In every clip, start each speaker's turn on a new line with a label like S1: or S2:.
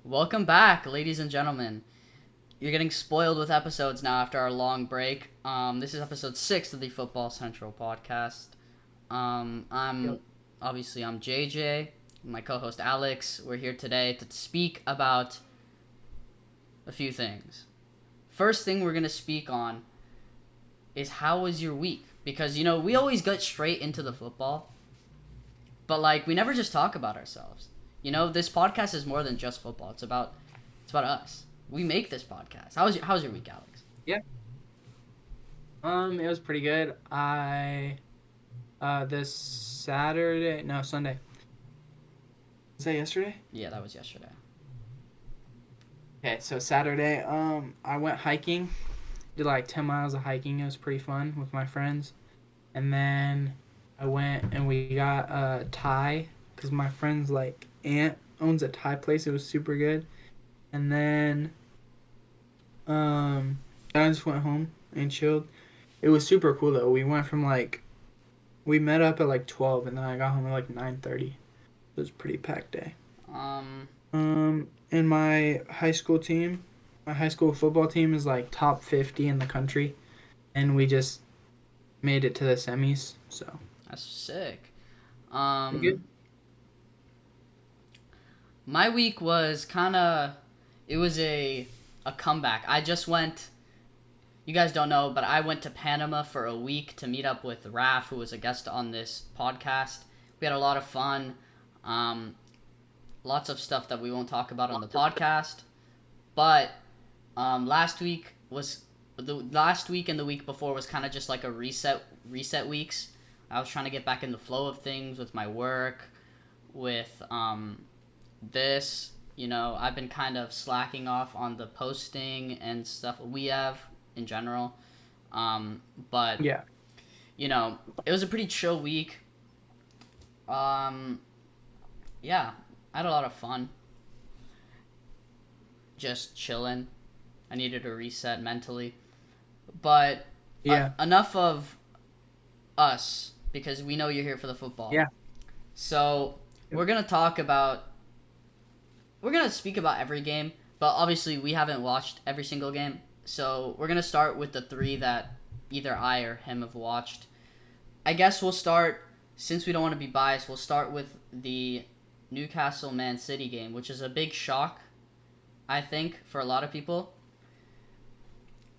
S1: Welcome back, ladies and gentlemen. You're getting spoiled with episodes now after our long break. This is episode 6 of the Football Central podcast. I'm
S2: Yep.
S1: I'm JJ, my co-host Alex. We're here today to speak about a few things. First thing we're gonna speak on is how was your week? Because we always get straight into the football, but we never just talk about ourselves. This podcast is more than just football. It's about us. We make this podcast. How's your week, Alex?
S2: Yeah. It was pretty good. I this Saturday, no, Sunday. Was that yesterday?
S1: Yeah, that was yesterday.
S2: Okay, so Saturday, I went hiking. Did like 10 miles of hiking. It was pretty fun with my friends. And then I went and we got a Thai because my friend's like aunt owns a Thai place. It was super good. And then I just went home and chilled. It was super cool though. We met up at like 12 and then I got home at like 9:30. It was a pretty packed day.
S1: Um,
S2: And my high school football team is like top 50 in the country, and we just made it to the semis. So
S1: that's sick.
S2: pretty
S1: Um,
S2: good.
S1: my week was kind of, it was a comeback. I just went. You guys don't know, but I went to Panama for a week to meet up with Raf, who was a guest on this podcast. We had a lot of fun. Um, Lots of stuff that we won't talk about on the podcast. But last week and the week before was kind of just like a reset weeks. I was trying to get back in the flow of things with my work, with this. I've been kind of slacking off on the posting and stuff we have in general. But
S2: Yeah.
S1: it was a pretty chill week. Um, yeah, I had a lot of fun just chilling. I needed a reset mentally. But
S2: Yeah.
S1: enough of us because we know you're here for the football.
S2: Yeah.
S1: So
S2: Yep.
S1: we're gonna speak about every game, but obviously we haven't watched every single game. So we're gonna start with the three that either I or him have watched. I guess we'll start, since we don't want to be biased. We'll start with the Newcastle Man City game, which is a big shock, I think, for a lot of people.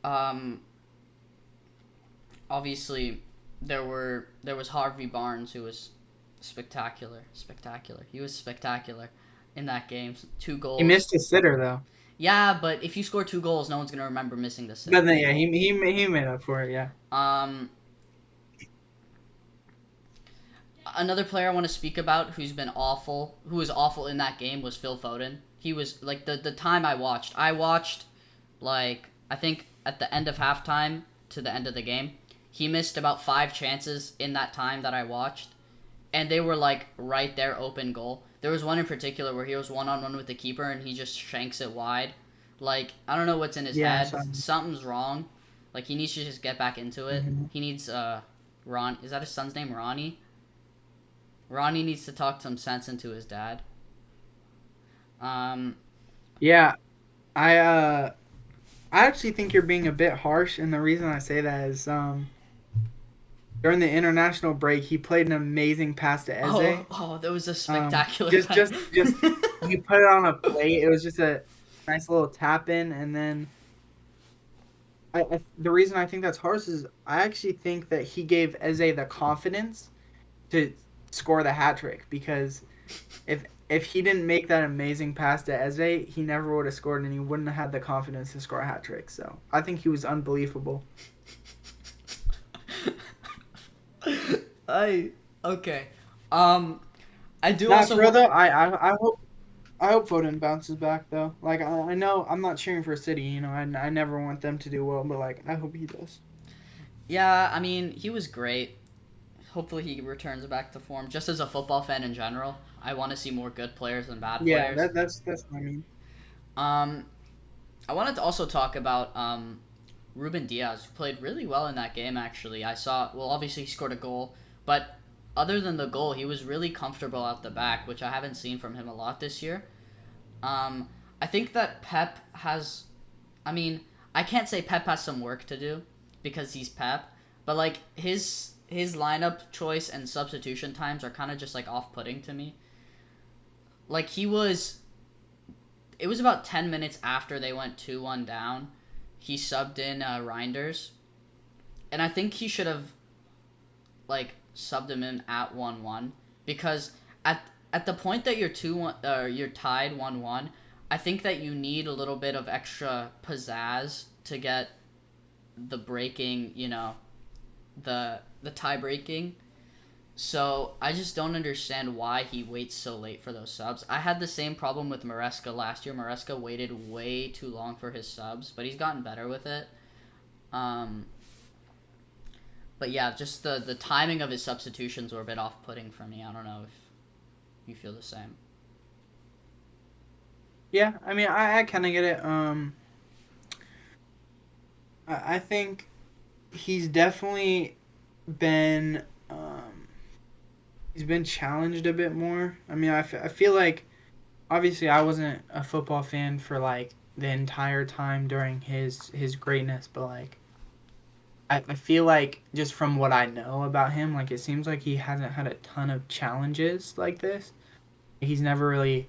S1: Um, Obviously there was Harvey Barnes, who was spectacular. He was spectacular in that game. Two
S2: He
S1: goals.
S2: missed his sitter though.
S1: Yeah, but if you score two goals, no one's gonna remember missing the
S2: But then
S1: sitter.
S2: yeah, he made up for it. Yeah.
S1: Um, Another player I want to speak about who was awful in that game, was Phil Foden. He was like the time I watched like I think at the end of halftime to the end of the game. He missed about 5 chances in that time that I watched, and they were like right there, open goal. There was one in particular where he was 1-on-1 with the keeper and he just shanks it wide. Like, I don't know what's in his
S2: Yeah.
S1: head.
S2: So,
S1: Something's wrong. Like, he needs to just get back into it.
S2: mhm.
S1: He needs Ron. Is that his son's name, Ronnie? Ronnie needs to talk some sense into his dad. Um,
S2: Yeah. I uh I actually think you're being a bit harsh, and the reason I say that is during the international break he played an amazing pass to Eze.
S1: that was a spectacular
S2: Just,
S1: play.
S2: just he put it on a plate. It was just a nice little tap in, and then the reason I think that's harsh is I actually think that he gave Eze the confidence to score the hat trick because if he didn't make that amazing pass to Eze, he never would have scored, and he wouldn't have had the confidence to score a hat trick. So I think he was unbelievable.
S1: I okay. Um, I do
S2: Not
S1: also.
S2: for real though. I hope Foden bounces back though. Like I know I'm not cheering for City. I never want them to do well, but like I hope he does.
S1: Yeah, I mean, he was great. Hopefully, he returns back to form. Just as a football fan in general, I want to see more good players than bad
S2: Yeah,
S1: players.
S2: that's what I mean.
S1: Um, I wanted to also talk about Ruben Diaz, who played really well in that game. Actually, I saw. Well, obviously, he scored a goal, but other than the goal, he was really comfortable out the back, which I haven't seen from him a lot this year. Um, I think that Pep has. I mean, I can't say Pep has some work to do because he's Pep, but like his lineup choice and substitution times are kind of just like off-putting to me. Like he was, it was about 10 minutes after they went 2-1 down. He subbed in Reinders, and I think he should have like subbed him in at 1-1 because at the point that you're 2-1 you're tied 1-1, I think that you need a little bit of extra pizzazz to get the breaking, the tie breaking. So I just don't understand why he waits so late for those subs. I had the same problem with Maresca last year. Maresca waited way too long for his subs, but he's gotten better with it. Um, but yeah, just the timing of his substitutions were a bit off putting for me. I don't know if you feel the same.
S2: Yeah, I mean, I kind of get it. I think he's definitely been he's been challenged a bit more. I mean, I feel like obviously I wasn't a football fan for like the entire time during his greatness, but like I feel like just from what I know about him, like it seems like he hasn't had a ton of challenges like this. He's never really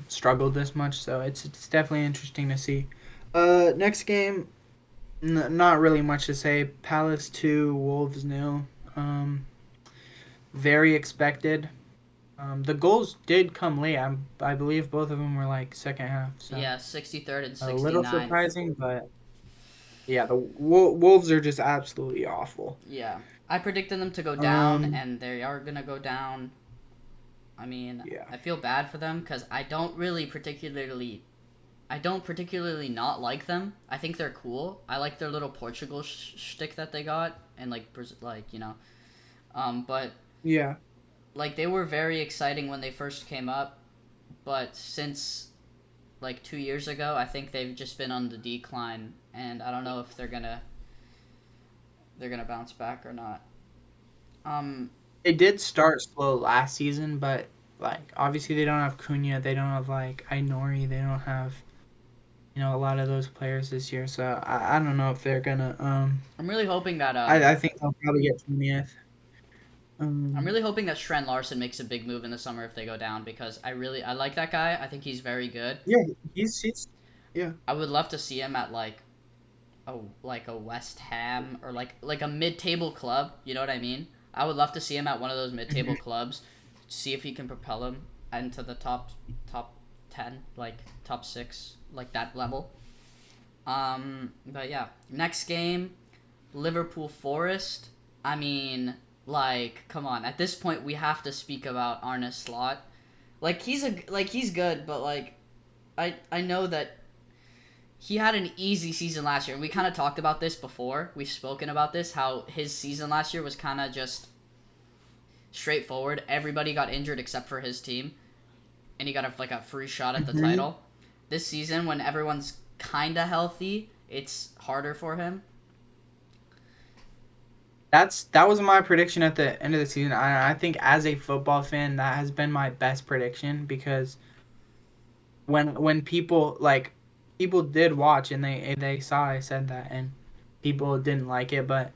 S2: struggled this much, so it's definitely interesting to see. Next game, not really much to say. Palace 2, Wolves nil. Very expected. The goals did come late. I believe both of them were like second half, so
S1: Yeah, 63rd and
S2: a little
S1: 69th.
S2: surprising, but yeah, the Wolves are just absolutely awful.
S1: Yeah. I predicted them to go down,
S2: Um,
S1: and they are going to go down. I mean,
S2: yeah.
S1: I feel bad for them because I don't particularly not like them. I think they're cool. I like their little Portugal shtick that they got, and but
S2: Yeah.
S1: like they were very exciting when they first came up, but since like 2 years ago, I think they've just been on the decline, and I don't know if they're gonna bounce back or not. Um,
S2: They did start slow last season, but like obviously they don't have Cunha, they don't have like Ainori, they don't have a lot of those players this year. So I don't know if they're gonna
S1: I'm really hoping that
S2: I think they'll probably get 20th.
S1: I'm
S2: Um
S1: really hoping that Stren Larson makes a big move in the summer if they go down because I like that guy. I think he's very good.
S2: yeah, he's yeah.
S1: I would love to see him at a West Ham or like a mid-table club. You know what I mean? I would love to see him at one of those mid-table
S2: Mhm.
S1: clubs. See if he can propel him into the top 10, like top 6, like that level. But yeah, next game, Liverpool Forest. I mean, like, come on. At this point, we have to speak about Arne Slot. He's good, but like, I know that he had an easy season last year, and we kind of talked about this before. We've spoken about this, how his season last year was kind of just straightforward. Everybody got injured except for his team, and he got a free shot at the
S2: Mhm.
S1: title. This season, when everyone's kind of healthy, it's harder for him.
S2: That was my prediction at the end of the season. I think as a football fan, that has been my best prediction because when people did watch and they saw I said that and people didn't like it, but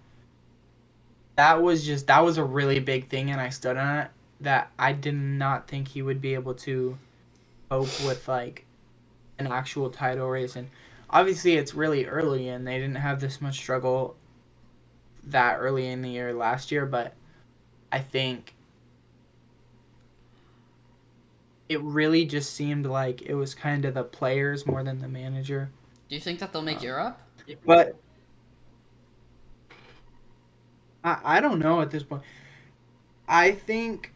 S2: that was a really big thing and I stood on it that I did not think he would be able to cope with like an actual title race. And obviously it's really early and they didn't have this much struggle that early in the year last year, but I think it really just seemed like it was kind of the players more than the manager.
S1: Do you think that they'll make
S2: Um,
S1: Europe?
S2: but I don't know at this point. I think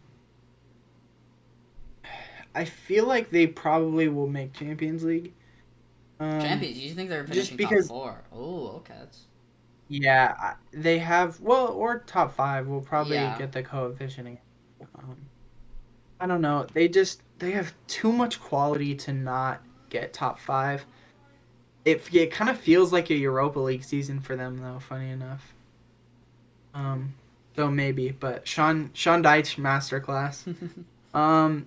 S2: I feel like they probably will make Champions League.
S1: Champions? You think they're
S2: Just
S1: finishing top
S2: because,
S1: four? Oh, okay.
S2: yeah, they have or top five will probably
S1: Yeah.
S2: get the coefficient. Um, I don't know. They have too much quality to not get top five. It kind of feels like a Europa League season for them though. Funny enough. Um, so maybe, but Sean Dyche masterclass. Um,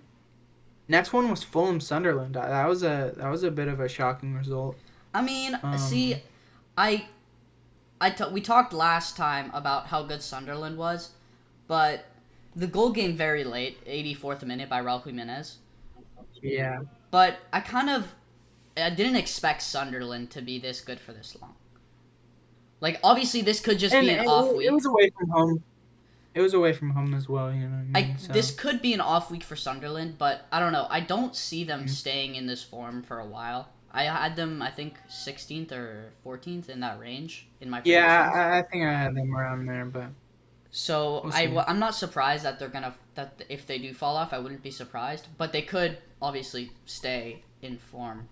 S2: Next one was Fulham Sunderland. That was a bit of a shocking result.
S1: I mean, see,
S2: Um,
S1: I we talked last time about how good Sunderland was, but the goal came very late, 84th minute by Raul Jimenez.
S2: yeah,
S1: But I didn't expect Sunderland to be this good for this long. Like obviously this could just
S2: and
S1: be an off
S2: it was
S1: week.
S2: away from home. It was away from home as well. You know what I
S1: I
S2: mean?
S1: this
S2: So
S1: could be an off week for Sunderland, but I don't know. I don't see them
S2: mm.
S1: staying in this form for a while. I had them I think 16th or 14th in that range in my
S2: yeah,
S1: predictions.
S2: I think I had them around there, but
S1: So
S2: we'll see.
S1: I'm not surprised that they're gonna that if they do fall off, I wouldn't be surprised. But they could obviously stay in form.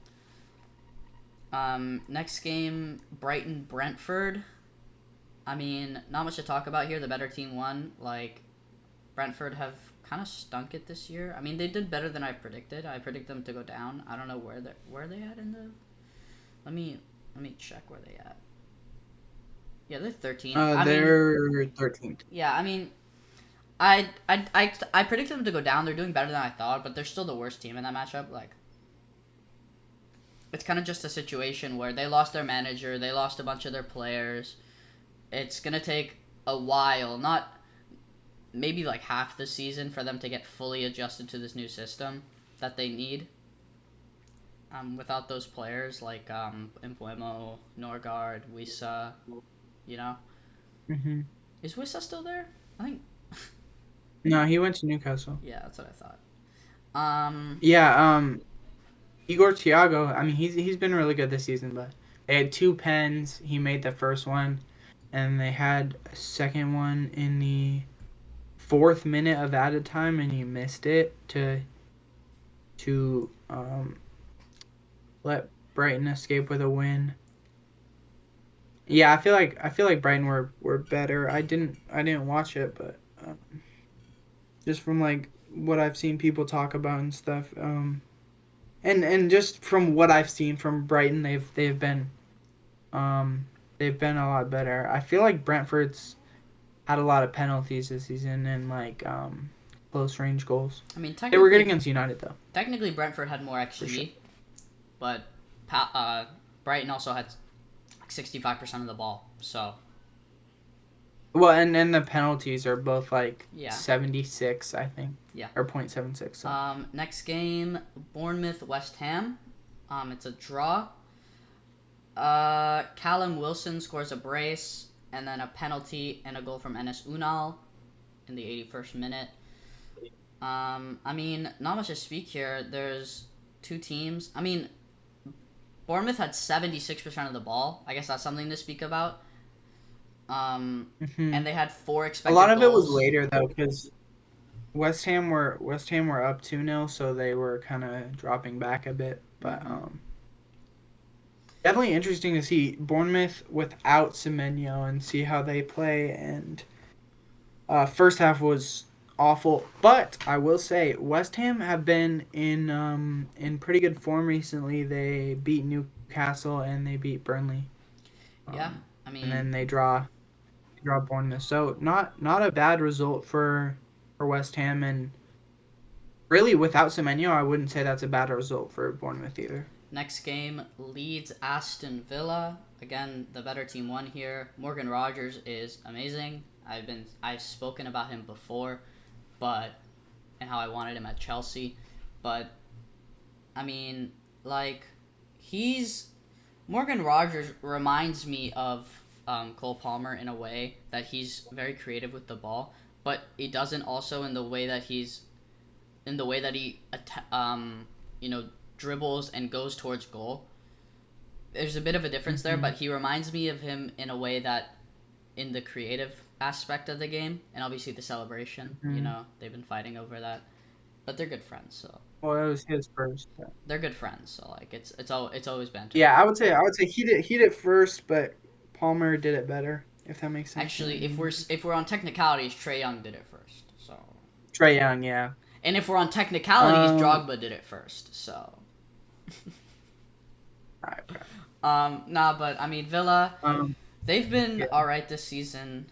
S1: Next game, Brighton Brentford. I mean, not much to talk about here. The better team won. Like Brentford have kind of stunk it this year. I mean, they did better than I predicted. I predict them to go down. I don't know where they at in the. Let me check where they at. Yeah, they're 13th. I mean,
S2: They're 13th.
S1: yeah, I mean, I predicted them to go down. They're doing better than I thought, but they're still the worst team in that matchup. Like, it's kind of just a situation where they lost their manager, they lost a bunch of their players. It's gonna take a while, not maybe like half the season, for them to get fully adjusted to this new system that they need. Without those players like Embuemo, Norgard, Wisa, you know,
S2: Hmm.
S1: is Wisa still there? I think.
S2: No, he went to Newcastle.
S1: Yeah, that's what I thought. Um,
S2: Yeah, Igor Thiago. I mean, he's been really good this season, but they had two pens. He made the first one, and they had a second one in the fourth minute of added time, and he missed it to let Brighton escape with a win. Yeah, I feel like Brighton were better. I didn't watch it, but just from like what I've seen people talk about and stuff, and just from what I've seen from Brighton, um they've been a lot better. I feel like Brentford's had a lot of penalties this season and like close range goals.
S1: I mean,
S2: They were good against United though,
S1: technically Brentford had more
S2: for sure.
S1: XG, but Brighton also had 65% of the ball. So
S2: Well, and the penalties are both like
S1: yeah,
S2: 76, I think,
S1: yeah.
S2: or 0.76. So
S1: Next game, Bournemouth West Ham. It's a draw. Callum Wilson scores a brace and then a penalty and a goal from Enes Unal in the 81st minute. I mean, not much to speak here. There's two teams. I mean, Bournemouth had 76% of the ball. I guess that's something to speak about.
S2: hmm
S1: And they had four
S2: a lot
S1: expected
S2: of it was
S1: goals.
S2: later though, because West Ham were up 2-0, so they were kind of dropping back a bit. But
S1: Mm-hmm.
S2: definitely interesting to see Bournemouth without Semenyo and see how they play. And first half was awful, but I will say West Ham have been in pretty good form recently. They beat Newcastle and they beat Burnley,
S1: Yeah,
S2: um,
S1: I
S2: and
S1: mean,
S2: then they draw Bournemouth. So not a bad result for West Ham, and really without Semenyo, I wouldn't say that's a bad result for Bournemouth either.
S1: next game, Leeds Aston Villa. Again, the better team won here. Morgan Rogers is amazing. I've spoken about him before, but and how I wanted him at Chelsea, but I mean, like he's Morgan Rogers reminds me of Cole Palmer in a way that he's very creative with the ball, but he doesn't also in the way that he you know, dribbles and goes towards goal. There's a bit of a difference there,
S2: Hmm.
S1: but he reminds me of him in a way that in the creative aspect of the game, and obviously the celebration. You
S2: Hmm.
S1: know, they've been fighting over that, but they're good friends, so
S2: Well, it was his first.
S1: they're good friends. So like it's always banter.
S2: Yeah, I would say he did it first, but Palmer did it better. If that makes sense, you know what
S1: Actually,
S2: I mean?
S1: if we're on technicalities, Trey Young did it first. So,
S2: Trey Young, yeah.
S1: and if we're on technicalities,
S2: Um,
S1: Drogba did it first. So,
S2: alright, bro.
S1: nah, but I mean Villa,
S2: Um,
S1: they've been
S2: yeah.
S1: all right this season.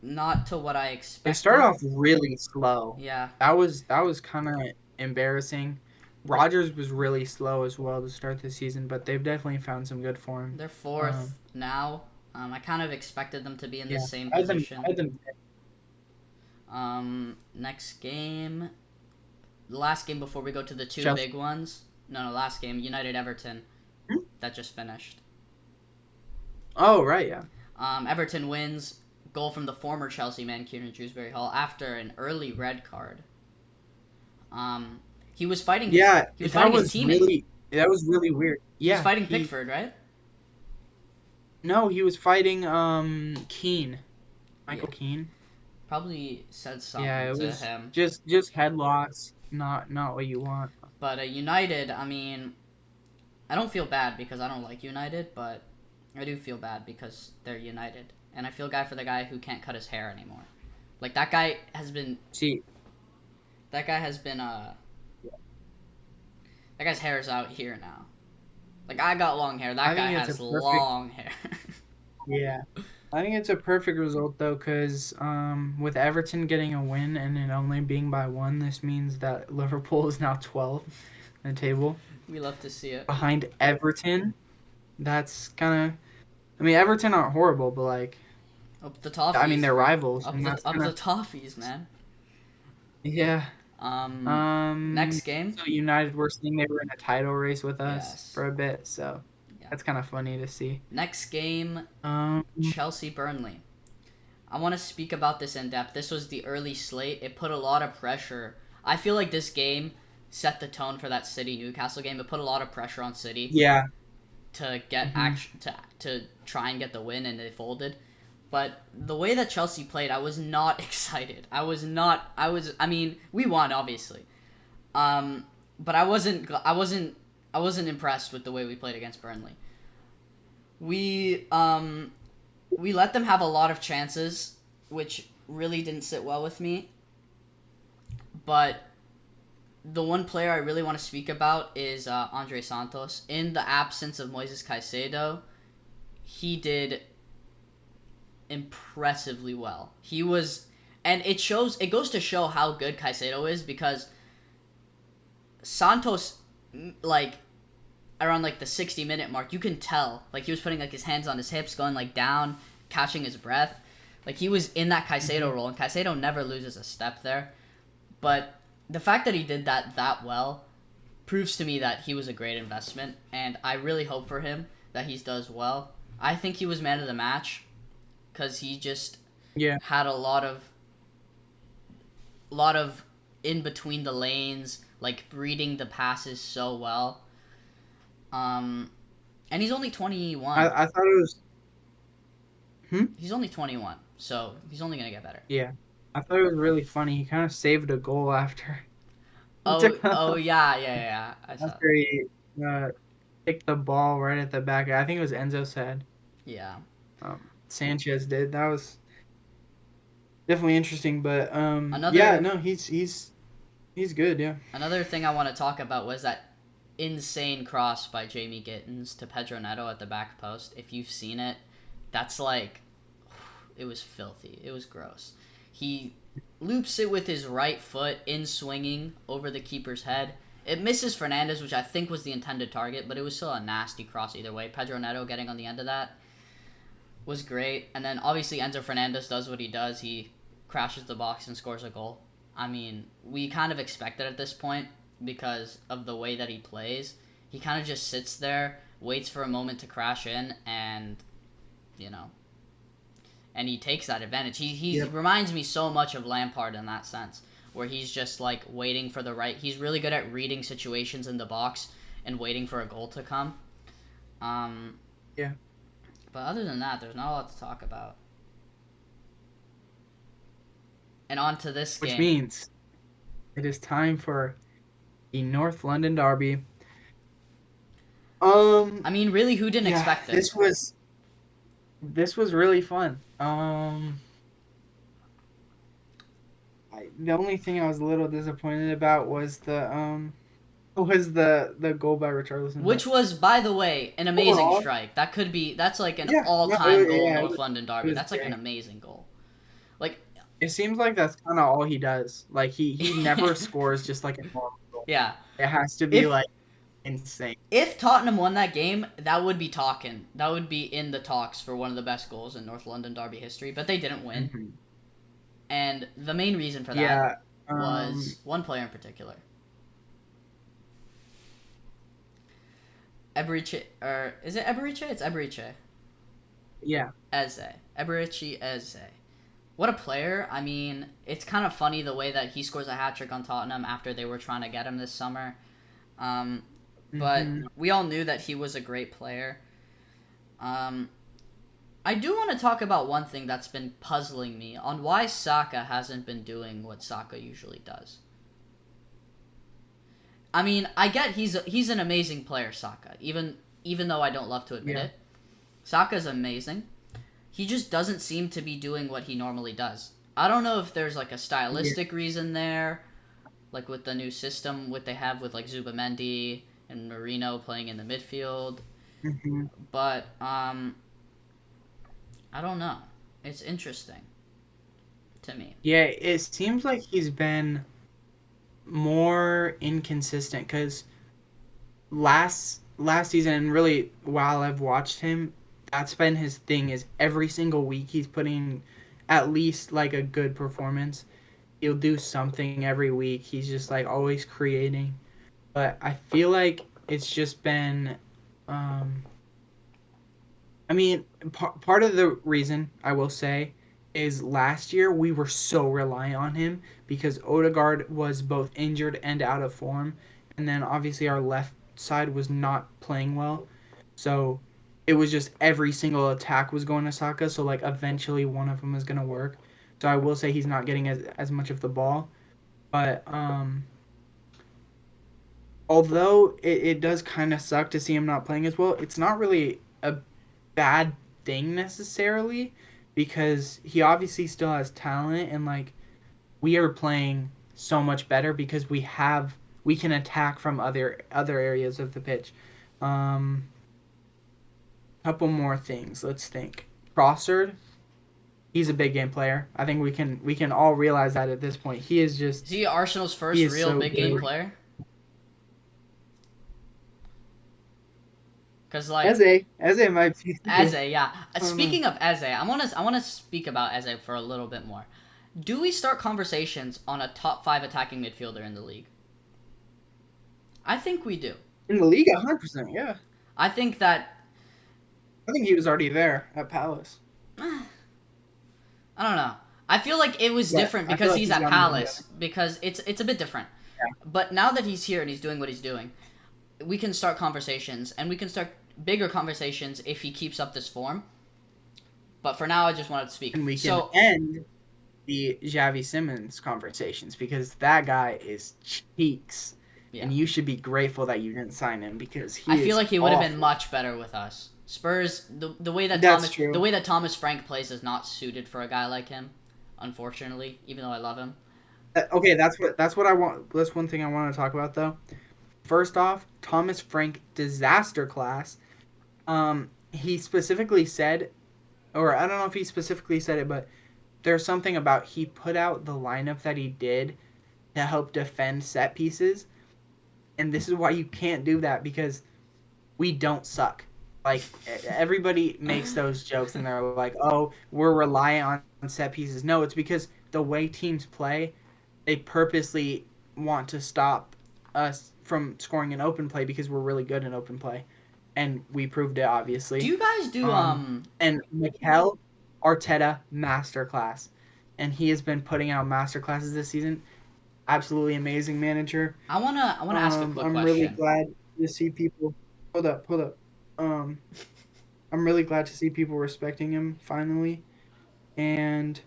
S1: Not to what I
S2: They started
S1: expected.
S2: off really slow.
S1: Yeah,
S2: That was kind of. embarrassing. Rogers was really slow as well to start the season, but they've definitely found some good form.
S1: They're fourth now. I kind of expected them to be in the
S2: Yeah,
S1: same
S2: I had them. I
S1: position.
S2: had them.
S1: Next game, the last game before we go to the two
S2: Chelsea.
S1: big ones. No, last game, United Everton,
S2: Hmm?
S1: that just finished.
S2: Oh right, yeah.
S1: Everton wins. Goal from the former Chelsea man, Kieran Dewsbury Hall, after an early red card. He was fighting.
S2: Yeah,
S1: He was fighting his teammate.
S2: that was really weird.
S1: He was
S2: Yeah,
S1: fighting Pickford, right?
S2: no, he was fighting Keane,
S1: Yeah.
S2: Michael Keane.
S1: Probably said
S2: Yeah,
S1: something
S2: it
S1: to
S2: was
S1: him.
S2: just headlocks, not what you want.
S1: But United, I mean, I don't feel bad because I don't like United, but I do feel bad because they're United, and I feel bad for the guy who can't cut his hair anymore. Like that guy has been.
S2: See,
S1: That guy has been. That guy's hair is out here now. Like I got long hair. That
S2: I
S1: guy
S2: think it's
S1: has
S2: a perfect.
S1: long hair.
S2: Yeah, I think it's a perfect result though, because with Everton getting a win and it only being by one, this means that Liverpool is now 12th in the table
S1: We love to see it.
S2: behind Everton. That's kind of. I mean, Everton aren't horrible, but like,
S1: Up the toffees.
S2: I mean, they're rivals,
S1: Up
S2: and
S1: the
S2: that's
S1: up
S2: kind
S1: the
S2: of.
S1: toffees, man.
S2: Yeah.
S1: Next game.
S2: So United were saying they were in a title race with us
S1: Yes.
S2: for a bit, so
S1: Yeah.
S2: that's kind of funny to see.
S1: Next game.
S2: Um,
S1: Chelsea Burnley. I want to speak about this in depth. This was the early slate. It put a lot of pressure. I feel like this game set the tone for that City Newcastle game. It put a lot of pressure on City
S2: yeah.
S1: to get
S2: Mhm.
S1: to try and get the win, and they folded. But the way that Chelsea played, I was not excited. I was not. I mean, we won obviously. But I wasn't impressed with the way we played against Burnley. We let them have a lot of chances, which really didn't sit well with me. But the one player I really want to speak about is Andre Santos. In the absence of Moises Caicedo, he did impressively well. He was, and it shows. It goes to show how good Caicedo is because Santos, like around like the 60-minute mark, you can tell like he was putting like his hands on his hips, going like down, catching his breath. Like he was in that Caicedo role, and Caicedo never loses a step there. But the fact that he did that well proves to me that he was a great investment, and I really hope for him that he does well. I think he was man of the match because he just
S2: Yeah.
S1: had a lot of in between the lanes, like reading the passes so well. And he's only 21.
S2: I thought it was.
S1: He's only 21, so he's only gonna get better.
S2: Yeah. I thought it was really funny. He kind of saved a goal after.
S1: Oh yeah. I saw.
S2: After he kicked the ball right at the back. I think it was Enzo said.
S1: Yeah.
S2: Sanchez did. That was definitely interesting, but
S1: Another
S2: yeah, no, he's good, yeah.
S1: Another thing I want to talk about was that insane cross by Jamie Gittins to Pedro Neto at the back post. If you've seen it, that's like, it was filthy. It was gross. He loops it with his right foot in swinging over the keeper's head. It misses Fernandez, which I think was the intended target, but it was still a nasty cross either way. Pedro Neto getting on the end of that was great. And then obviously Enzo Fernandez does what he does. He crashes the box and scores a goal. I mean, we kind of expected at this point because of the way that he plays. He kind of just sits there, waits for a moment to crash in, and, you know, and he takes that advantage. He reminds me so much of Lampard in that sense, where he's just like waiting for the right. He's really good at reading situations in the box and waiting for a goal to come.
S2: Yeah.
S1: But other than that, there's not a lot to talk about. And on to this
S2: Which
S1: game.
S2: means it is time for the North London Derby.
S1: I mean, really, who didn't expect this?
S2: This was really fun. The only thing I was a little disappointed about was the goal by Richarlison.
S1: Which was, by the way, an amazing
S2: Overall,
S1: strike. That's like an
S2: Yeah,
S1: all-time goal
S2: yeah,
S1: North London derby.
S2: was
S1: That's like
S2: great.
S1: an amazing goal. Like,
S2: It seems like that's kind of all he does. Like he never scores just like a normal
S1: Yeah.
S2: It has to be
S1: If
S2: like insane.
S1: if Tottenham won that game, that would be talking. That would be in the talks for one of the best goals in North London derby history. But they didn't win,
S2: Hmm.
S1: and the main reason for that
S2: Yeah.
S1: was one player in particular, Eberiche, or is it Eberiche? It's Eberiche.
S2: Yeah.
S1: Eze. Eberiche Eze. What a player. I mean, it's kind of funny the way that he scores a hat trick on Tottenham after they were trying to get him this summer. Um, but
S2: Hmm.
S1: we all knew that he was a great player. Um, I do want to talk about one thing that's been puzzling me on why Saka hasn't been doing what Saka usually does. I mean, I get he's an amazing player, Saka. Even though I don't love to admit
S2: Yeah.
S1: it, Saka's amazing. He just doesn't seem to be doing what he normally does. I don't know if there's like a
S2: Yeah.
S1: stylistic reason there, like with the new system, what they have with like Zubamendi and Marino playing in the midfield.
S2: Hmm.
S1: But I don't know. It's interesting to me.
S2: Yeah. It seems like he's been more inconsistent because last season and really while I've watched him, that's been his thing. Is every single week he's putting at least like a good performance. He'll do something every week. He's just like always creating. But I feel like it's just been um I mean, part of the reason I will say is last year we were so reliant on him because Odegaard was both injured and out of form, and then obviously our left side was not playing well, so it was just every single attack was going to Saka. So like eventually one of them was gonna work. So I will say he's not getting as much of the ball, but although it does kind of suck to see him not playing as well, it's not really a bad thing necessarily because he obviously still has talent and like we are playing so much better because we can attack from other areas of the pitch. Um Couple more things. Let's think. Trossard, he's a big game player. I think we can all realize that at this point.
S1: Is he Arsenal's
S2: He
S1: first
S2: is
S1: real
S2: so
S1: big game
S2: good.
S1: player? Because like
S2: Eze might be too.
S1: Eze, yeah.
S2: I don't know.
S1: Speaking of Eze, I wanna speak about Eze for a little bit more. Do we start conversations on a top five attacking midfielder in the league? I think we do.
S2: In the league 100%, yeah.
S1: I think that
S2: I think he was already there at Palace.
S1: I don't know. I feel like it was
S2: But
S1: different
S2: I feel
S1: because
S2: like
S1: he's
S2: he's
S1: at
S2: gotten even better.
S1: Palace because it's a bit different.
S2: Yeah.
S1: But now that he's here and he's doing what he's doing, we can start conversations and we can start bigger conversations if he keeps up this form. But for now, I just wanted to speak.
S2: And we can
S1: So
S2: end the Xavi Simmons conversations because that guy is cheeks.
S1: yeah,
S2: And you should be grateful that you didn't sign him because
S1: I
S2: he
S1: feel
S2: is
S1: like he would have been
S2: awful.
S1: much better with us. Spurs, the way that
S2: That's
S1: The
S2: true.
S1: way that Thomas Frank plays is not suited for a guy like him. Unfortunately, even though I love him.
S2: Okay, that's what I want. That's one thing I want to talk about though. First off, Thomas Frank disaster class. He specifically said, or I don't know if he specifically said it, but there's something about he put out the lineup that he did to help defend set pieces, and this is why you can't do that because we don't suck. Like everybody makes those jokes and they're like, "Oh, we're reliant on set pieces." No, it's because the way teams play, they purposely want to stop us from scoring an open play because we're really good in open play, and we proved it
S1: Do
S2: obviously.
S1: you guys do
S2: And Mikel Arteta masterclass, and he has been putting out masterclasses this season. Absolutely amazing manager.
S1: I wanna ask a quick
S2: I'm really
S1: question.
S2: glad to see people. Hold up. Um, I'm really glad to see people respecting him finally, and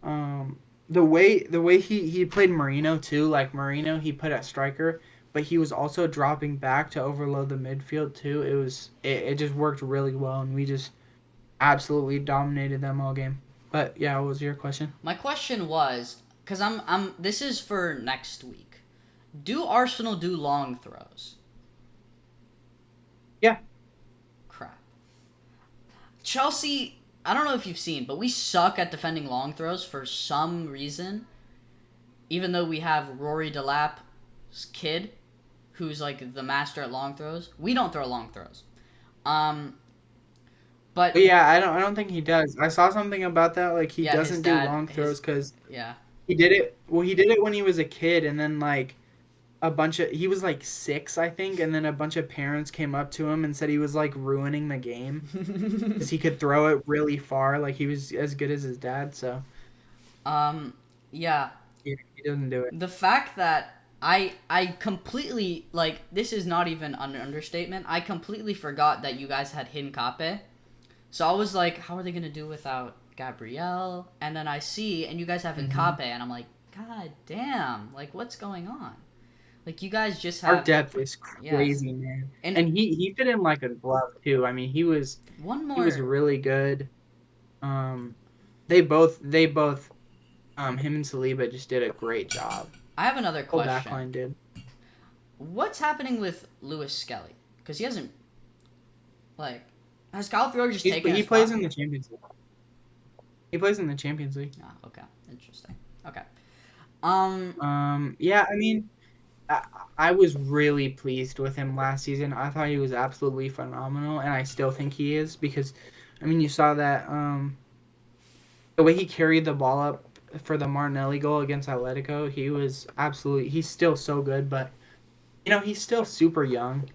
S2: um, the way he played Marino too. Like Marino, he put at striker, but he was also dropping back to overload the midfield too. It just worked really well, and we just absolutely dominated them all game. But yeah, what was your question?
S1: My question was because I'm this is for next week. Do Arsenal do long throws?
S2: Yeah.
S1: Crap. Chelsea, I don't know if you've seen, but we suck at defending long throws for some reason. Even though we have Rory Delap kid who's like the master at long throws. We don't throw long throws. Um, but
S2: But yeah, I don't think he does. I saw something about that. Like he
S1: yeah, his
S2: doesn't do
S1: dad,
S2: long throws because
S1: yeah.
S2: he did it. Well, he did it when he was a kid, and then like he was like 6, I think, and then a bunch of parents came up to him and said he was like ruining the game because he could throw it really far. Like he was as good as his dad. So
S1: um, yeah.
S2: he doesn't do it.
S1: The fact that I completely like this is not even an understatement. I completely forgot that you guys had Hincape. So I was like, how are they gonna do without Gabrielle? And then I see, and you guys have Hincape, and I'm like, God damn! Like, what's going on? Like, you guys just
S2: Our
S1: have
S2: depth is
S1: yes.
S2: crazy, man.
S1: And
S2: And he fit in like a glove too. I mean,
S1: one
S2: he was
S1: more,
S2: really good. Um, they both him and Saliba just did a great job.
S1: I have another
S2: Whole
S1: question.
S2: backline did.
S1: What's happening with Lewis Skelly? Because he hasn't like has Calafiore just taken
S2: He
S1: his
S2: plays
S1: spot?
S2: in the Champions League. He plays in the Champions League.
S1: Oh, okay, interesting. Okay, um,
S2: Yeah, I mean, I, I was really pleased with him last season. I thought he was absolutely phenomenal, and I still think he is because, I mean, you saw that the way he carried the ball up for the Martinelli goal against Atletico. He's still so good, but he's still super young.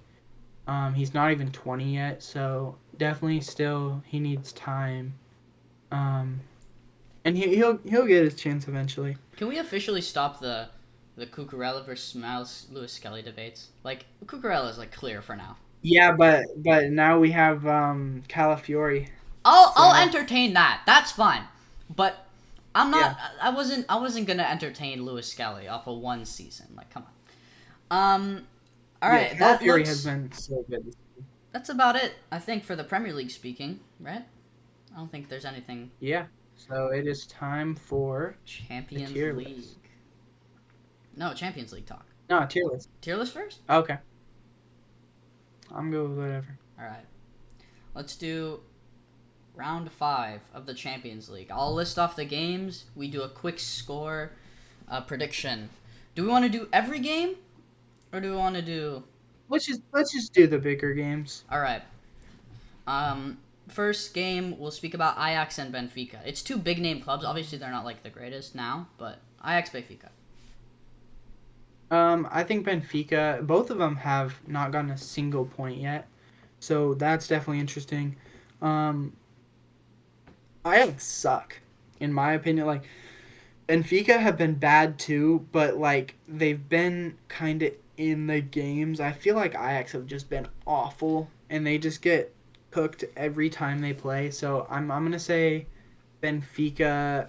S2: He's not even 20 yet, so definitely still he needs time. Um, and he'll get his chance eventually.
S1: can we officially stop the Cucurella versus Miles Lewis Skelly debates? Like Cucurella is like clear for now.
S2: Yeah, but now we have Calafiori.
S1: I'll
S2: So
S1: entertain that. That's fine, but I'm
S2: yeah,
S1: not. I wasn't gonna entertain Lewis Skelly off of one season. Like, come on. All
S2: yeah,
S1: right, that
S2: Calafiori has
S1: looks.
S2: been so good.
S1: That's about it. I think for the Premier League speaking, right? I don't think there's anything
S2: Yeah. So it is time for the
S1: Champions
S2: tier
S1: League.
S2: list.
S1: No, Champions League talk.
S2: No, tier list.
S1: Tier list first.
S2: Okay, I'm good with whatever.
S1: All right. Let's do round 5 of the Champions League. I'll list off the games. We do a quick score prediction. Do we want to do every game, or do we want to do?
S2: Let's just do the bigger games.
S1: All right. First game we'll speak about Ajax and Benfica. It's two big name clubs. Obviously, they're not like the greatest now, but Ajax Benfica.
S2: I think Benfica, both of them have not gotten a single point yet, so that's definitely interesting. Um, Ajax suck, in my opinion. Like Benfica have been bad too, but like they've been kind of in the games. I feel like Ajax have just been awful, and they just get cooked every time they play. So I'm gonna say Benfica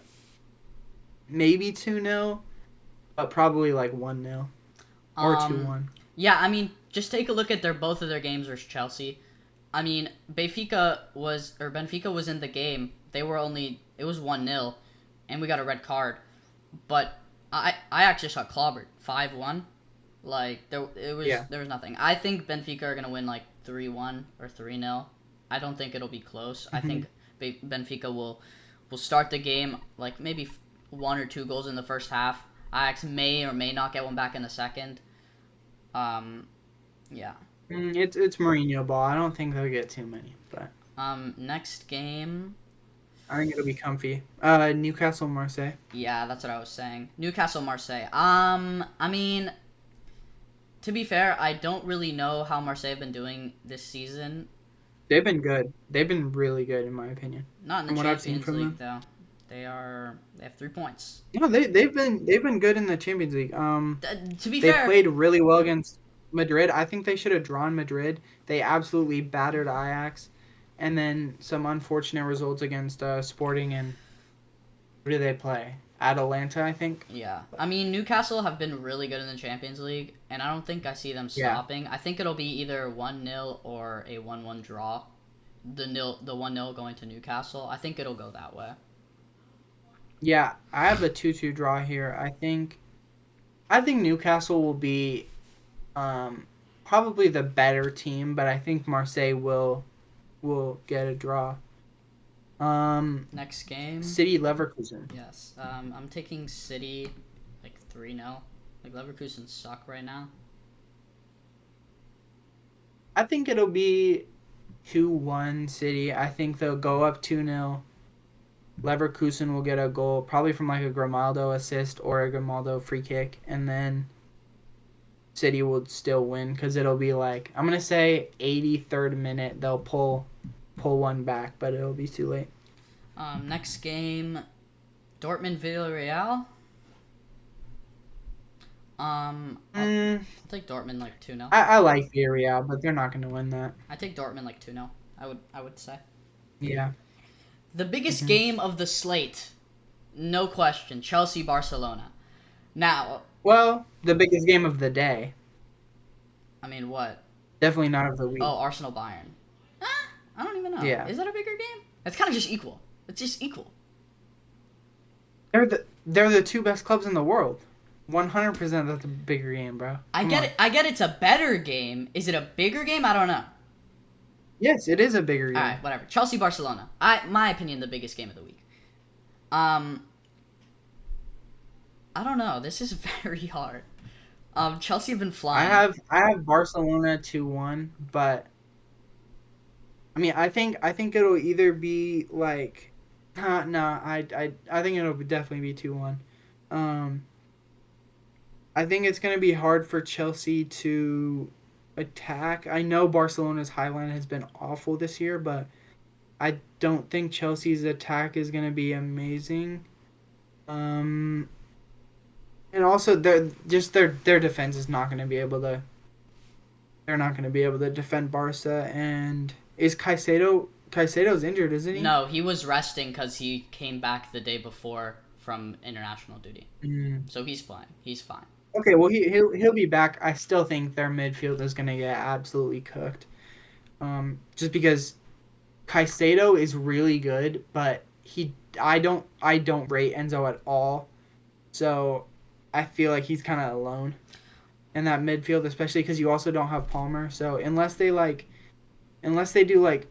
S2: maybe 2-0, but probably like 1-0 or two
S1: Um,
S2: one.
S1: yeah, I mean, just take a look at both of their games versus Chelsea. I mean, Benfica was in the game. It was 1-0, and we got a red card. But I actually shot clobbered 5-1. Like
S2: Yeah.
S1: there was nothing. I think Benfica are gonna win like 3-1 or 3-0. I don't think it'll be close. I
S2: Mhm.
S1: think Benfica will start the game like maybe 1 or 2 goals in the first half. Ajax may or may not get one back in the second. Um, yeah.
S2: It's Mourinho ball. I don't think they'll get too many, but
S1: Next game.
S2: I think it'll be comfy. Newcastle Marseille.
S1: Yeah, that's what I was saying. Newcastle Marseille. I mean, to be fair, I don't really know how Marseille have been doing this season.
S2: They've been good. They've been really good in my opinion.
S1: Not in the
S2: From what I've seen
S1: Champions
S2: from
S1: League
S2: them.
S1: though. They have 3 points.
S2: No, they've been good in the Champions League.
S1: To be
S2: They
S1: fair,
S2: played really well against Madrid. I think they should have drawn Madrid. They absolutely battered Ajax, and then some unfortunate results against Sporting and who do they play? Atalanta, I think.
S1: yeah. I mean, Newcastle have been really good in the Champions League, and I don't think I see them
S2: Yeah.
S1: stopping. I think it'll be either 1-0 or a 1-1 draw. The 1-0 going to Newcastle. I think it'll go that way.
S2: Yeah, I have a 2-2 draw here. I think Newcastle will be probably the better team, but I think Marseille will get a draw.
S1: Next game.
S2: City Leverkusen.
S1: Yes. I'm taking City like 3-0. Like Leverkusen suck right now.
S2: I think it'll be 2-1 City. I think they'll go up 2-0. Leverkusen will get a goal, probably from like a Grimaldo assist or a Grimaldo free kick, and then City will still win because it'll be like, I'm gonna say 83rd minute they'll pull one back, but it'll be too late.
S1: Next game, Dortmund Villarreal. I'll take Dortmund like 2-0.
S2: I like Villarreal, but they're not gonna win that.
S1: I take Dortmund like 2-0. I would say.
S2: Yeah.
S1: The biggest game of the slate, no question, Chelsea Barcelona. Now,
S2: Well, the biggest game of the day.
S1: I mean, what?
S2: Definitely not of the week.
S1: Oh, Arsenal Bayern. I don't even know.
S2: Yeah.
S1: Is that a bigger game? It's kind of just equal. It's just equal.
S2: They're the two best clubs in the world. 100% that's a bigger game, bro.
S1: I get it. I get it's a better game. Is it a bigger game? I don't know.
S2: Yes, it is a bigger game.
S1: All right, whatever. Chelsea Barcelona. My opinion, the biggest game of the week. I don't know. This is very hard. Chelsea have been flying.
S2: I have Barcelona 2-1, but I mean, I think it'll either be like no, I think it'll definitely be 2-1. I think it's going to be hard for Chelsea to attack. I know Barcelona's highline has been awful this year, but I don't think Chelsea's attack is going to be amazing. And also their defense is not going to be able to. They're not going to be able to defend Barca. And is Caicedo's injured, isn't he?
S1: No, he was resting because he came back the day before from international duty. So he's playing. He's fine.
S2: Okay, well he'll be back. I still think their midfield is going to get absolutely cooked. Just because Caicedo is really good, but I don't rate Enzo at all. So I feel like he's kind of alone in that midfield, especially because you also don't have Palmer. So unless they do like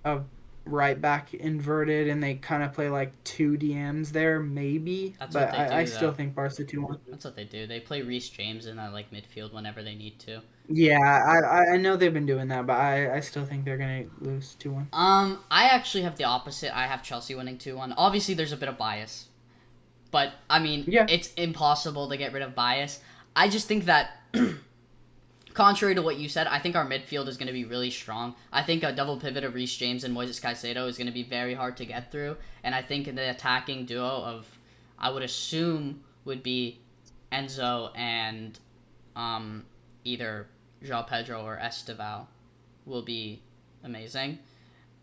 S2: a right back inverted and they kind of play like two DMs there, maybe.
S1: That's
S2: but
S1: what they do,
S2: I still
S1: though.
S2: think Barca 2-1.
S1: That's what they do. They play Reece James in that like midfield whenever they need to.
S2: Yeah, I know they've been doing that, but I still think they're gonna lose 2-1.
S1: I actually have the opposite. I have Chelsea winning 2-1. Obviously, there's a bit of bias, but I mean,
S2: Yeah.
S1: It's impossible to get rid of bias. I just think that, contrary to what you said, I think our midfield is going to be really strong. I think a double pivot of Reece James and Moises Caicedo is going to be very hard to get through, and I think the attacking duo of, I would assume, would be Enzo and either João Pedro or Estevao will be amazing.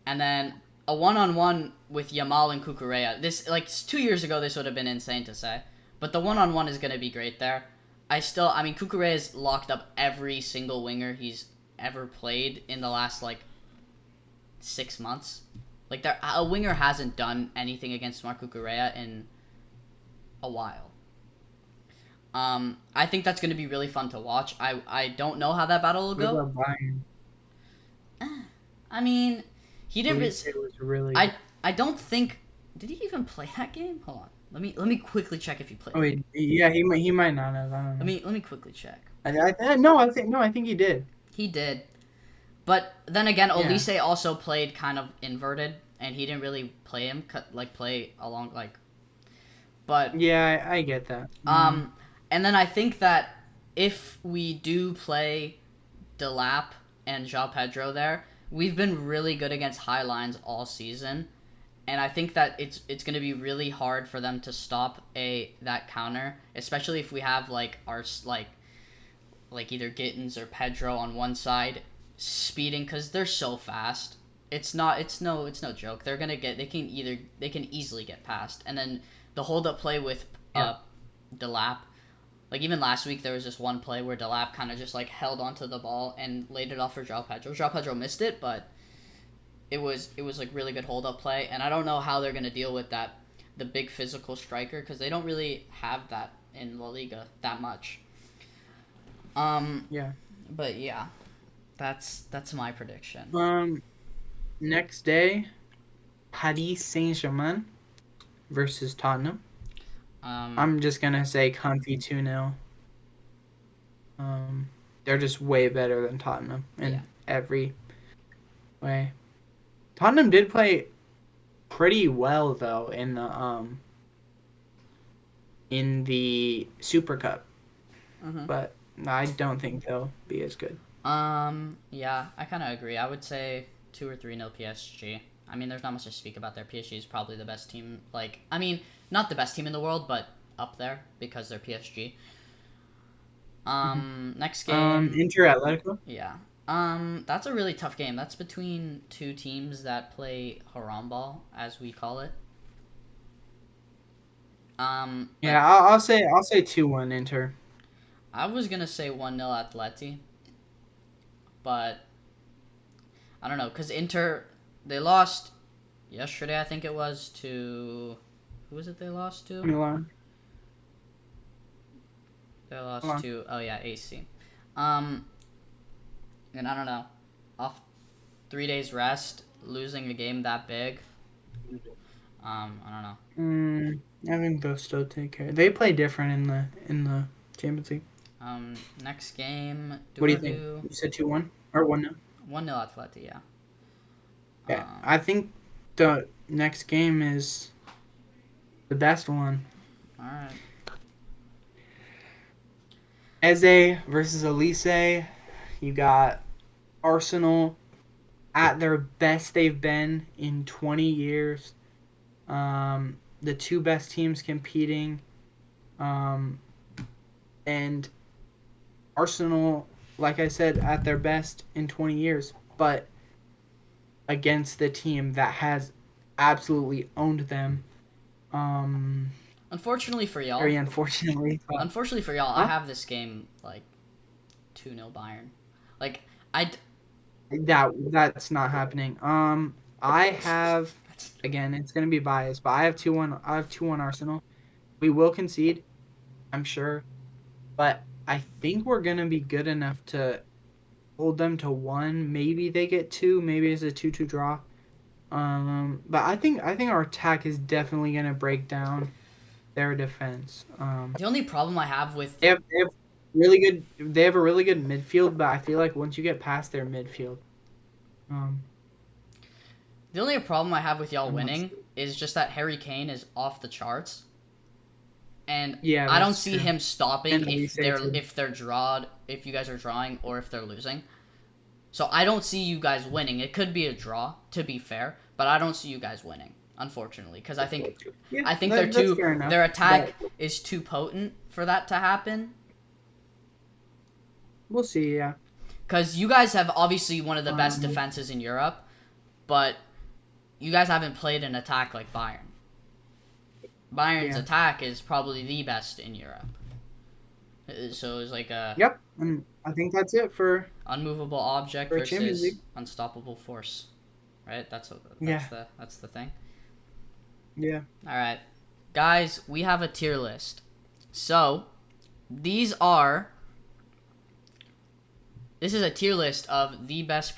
S1: And then a one-on-one with Yamal and Cucurella. This, like, 2 years ago, this would have been insane to say. But the one-on-one is going to be great there. I mean, Cucurella has locked up every single winger he's ever played in the last, like, 6 months. Like, a winger hasn't done anything against Marc Cucurella in a while. I think that's going to be really fun to watch. I don't know how that battle will go.
S2: What about Bayern?
S1: I mean, he didn't.
S2: It was really.
S1: I don't think. Did he even play that game? Hold on. Let me quickly check if he played.
S2: Oh wait, yeah, he might not have. I don't know.
S1: Let me quickly check.
S2: I think he did.
S1: He did, but then again,
S2: Yeah.
S1: Olise also played kind of inverted, and he didn't really play him play along like. But
S2: Yeah, I get that.
S1: and then I think that if we do play Delap and João Pedro there, we've been really good against high lines all season. And I think that it's going to be really hard for them to stop that counter, especially if we have like our like either Gittins or Pedro on one side speeding because they're so fast. It's no joke. They can easily get past. And then the hold up play with Delap, like even last week there was this one play where Delap kind of just like held onto the ball and laid it off for João Pedro. João Pedro missed it, but it was like really good hold up play, and I don't know how they're gonna deal with that, the big physical striker, because they don't really have that in La Liga that much.
S2: Yeah.
S1: But yeah, that's my prediction.
S2: Next day, Paris Saint-Germain versus Tottenham.
S1: Um,
S2: I'm just gonna say comfy 2-0. Um, they're just way better than Tottenham
S1: yeah.
S2: in every way. Tottenham did play pretty well though in the Super Cup,
S1: Mm-hmm.
S2: but I don't think they'll be as good.
S1: Yeah, I kind of agree. I would say 2 or 3 nil PSG. I mean, there's not much to speak about there. PSG is probably the best team. Like, I mean, not the best team in the world, but up there because they're PSG.
S2: Mhm.
S1: Next game,
S2: Inter Atletico.
S1: yeah. That's a really tough game. That's between two teams that play harambal, as we call it. Like
S2: Yeah, I'll say 2-1 Inter.
S1: I was gonna say 1-0 Atleti, but I don't know, cause Inter they lost yesterday. I think it was to who was it? They lost to.
S2: Milan.
S1: They lost
S2: Milan.
S1: to AC. Um, and I don't know, off 3 days rest, losing a game that big. I don't know.
S2: I think they'll still take care. They play different in the Champions League.
S1: Next game,
S2: What
S1: do
S2: do
S1: I
S2: you think?
S1: do
S2: You said 2-1 or 1-0?
S1: 1-0 Atleti? Yeah.
S2: Yeah, I think the next game is the best one.
S1: All right.
S2: Eze versus Elise. You got Arsenal at their best they've been in 20 years. The two best teams competing. Um, and Arsenal, like I said, at their best in 20 years, but against the team that has absolutely owned them. Um,
S1: Unfortunately for y'all,
S2: Very unfortunately.
S1: I
S2: Huh?
S1: have this game like 2-0 Bayern. Like I
S2: That's not happening. I have again. It's gonna be biased, but I have 2-1. I have 2-1 Arsenal. We will concede, I'm sure, but I think we're gonna be good enough to hold them to one. Maybe they get two. Maybe it's a 2-2 draw. But I think our attack is definitely gonna break down their defense.
S1: the only problem I have with
S2: They have really good. They have a really good midfield, but I feel like once you get past their midfield, um,
S1: the only problem I have with y'all
S2: I'm not
S1: winning
S2: sure.
S1: is just that Harry Kane is off the charts, and
S2: Yeah,
S1: I don't
S2: that's
S1: see
S2: true.
S1: him stopping
S2: And Elise too.
S1: if they're drawed, if you guys are drawing, or if they're losing. So I don't see you guys winning. It could be a draw, to be fair, but I don't see you guys winning, unfortunately, because
S2: Yeah,
S1: I think they're
S2: that's
S1: too
S2: fair enough.
S1: their
S2: But
S1: attack is too potent for that to happen.
S2: we'll see. Yeah.
S1: Because you guys have obviously one of the best
S2: Um.
S1: defenses in Europe, but you guys haven't played an attack like Bayern. Bayern's
S2: Yeah.
S1: attack is probably the best in Europe. So it's like a
S2: Yep. And I think that's it
S1: unmovable object
S2: for Champions
S1: versus
S2: League.
S1: unstoppable force, right?
S2: Yeah.
S1: That's the thing.
S2: Yeah.
S1: All right, guys, we have a tier list. So these are this is a tier list of the best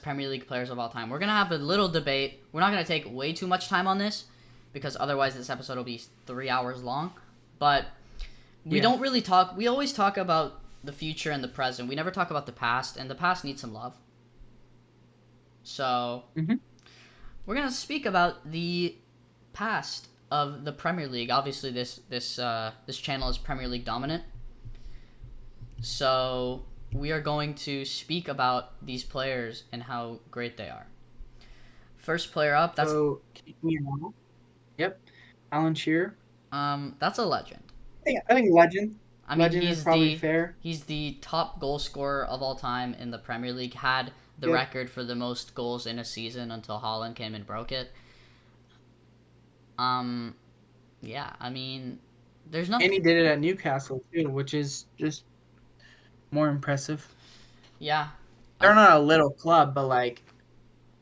S1: Premier League players of all time. We're gonna have a little debate. We're not gonna take way too much time on this because otherwise this episode will be 3 hours long. But we
S2: Yeah.
S1: don't really talk. We always talk about the future and the present. We never talk about the past, and the past needs some love. So
S2: Mhm.
S1: we're gonna speak about the past of the Premier League. Obviously, this channel is Premier League dominant. So we are going to speak about these players and how great they are. First player up.
S2: So kicking it off. Yep. Alan Shearer.
S1: That's a legend.
S2: I think legend.
S1: I mean,
S2: Legend is probably fair.
S1: he's the top goal scorer of all time in the Premier League. Had the
S2: Yep.
S1: record for the most goals in a season until Haaland came and broke it. Um, yeah. I mean, there's
S2: And he
S1: nothing.
S2: did it at Newcastle too, which is just more impressive.
S1: Yeah.
S2: They're not a little club, but like,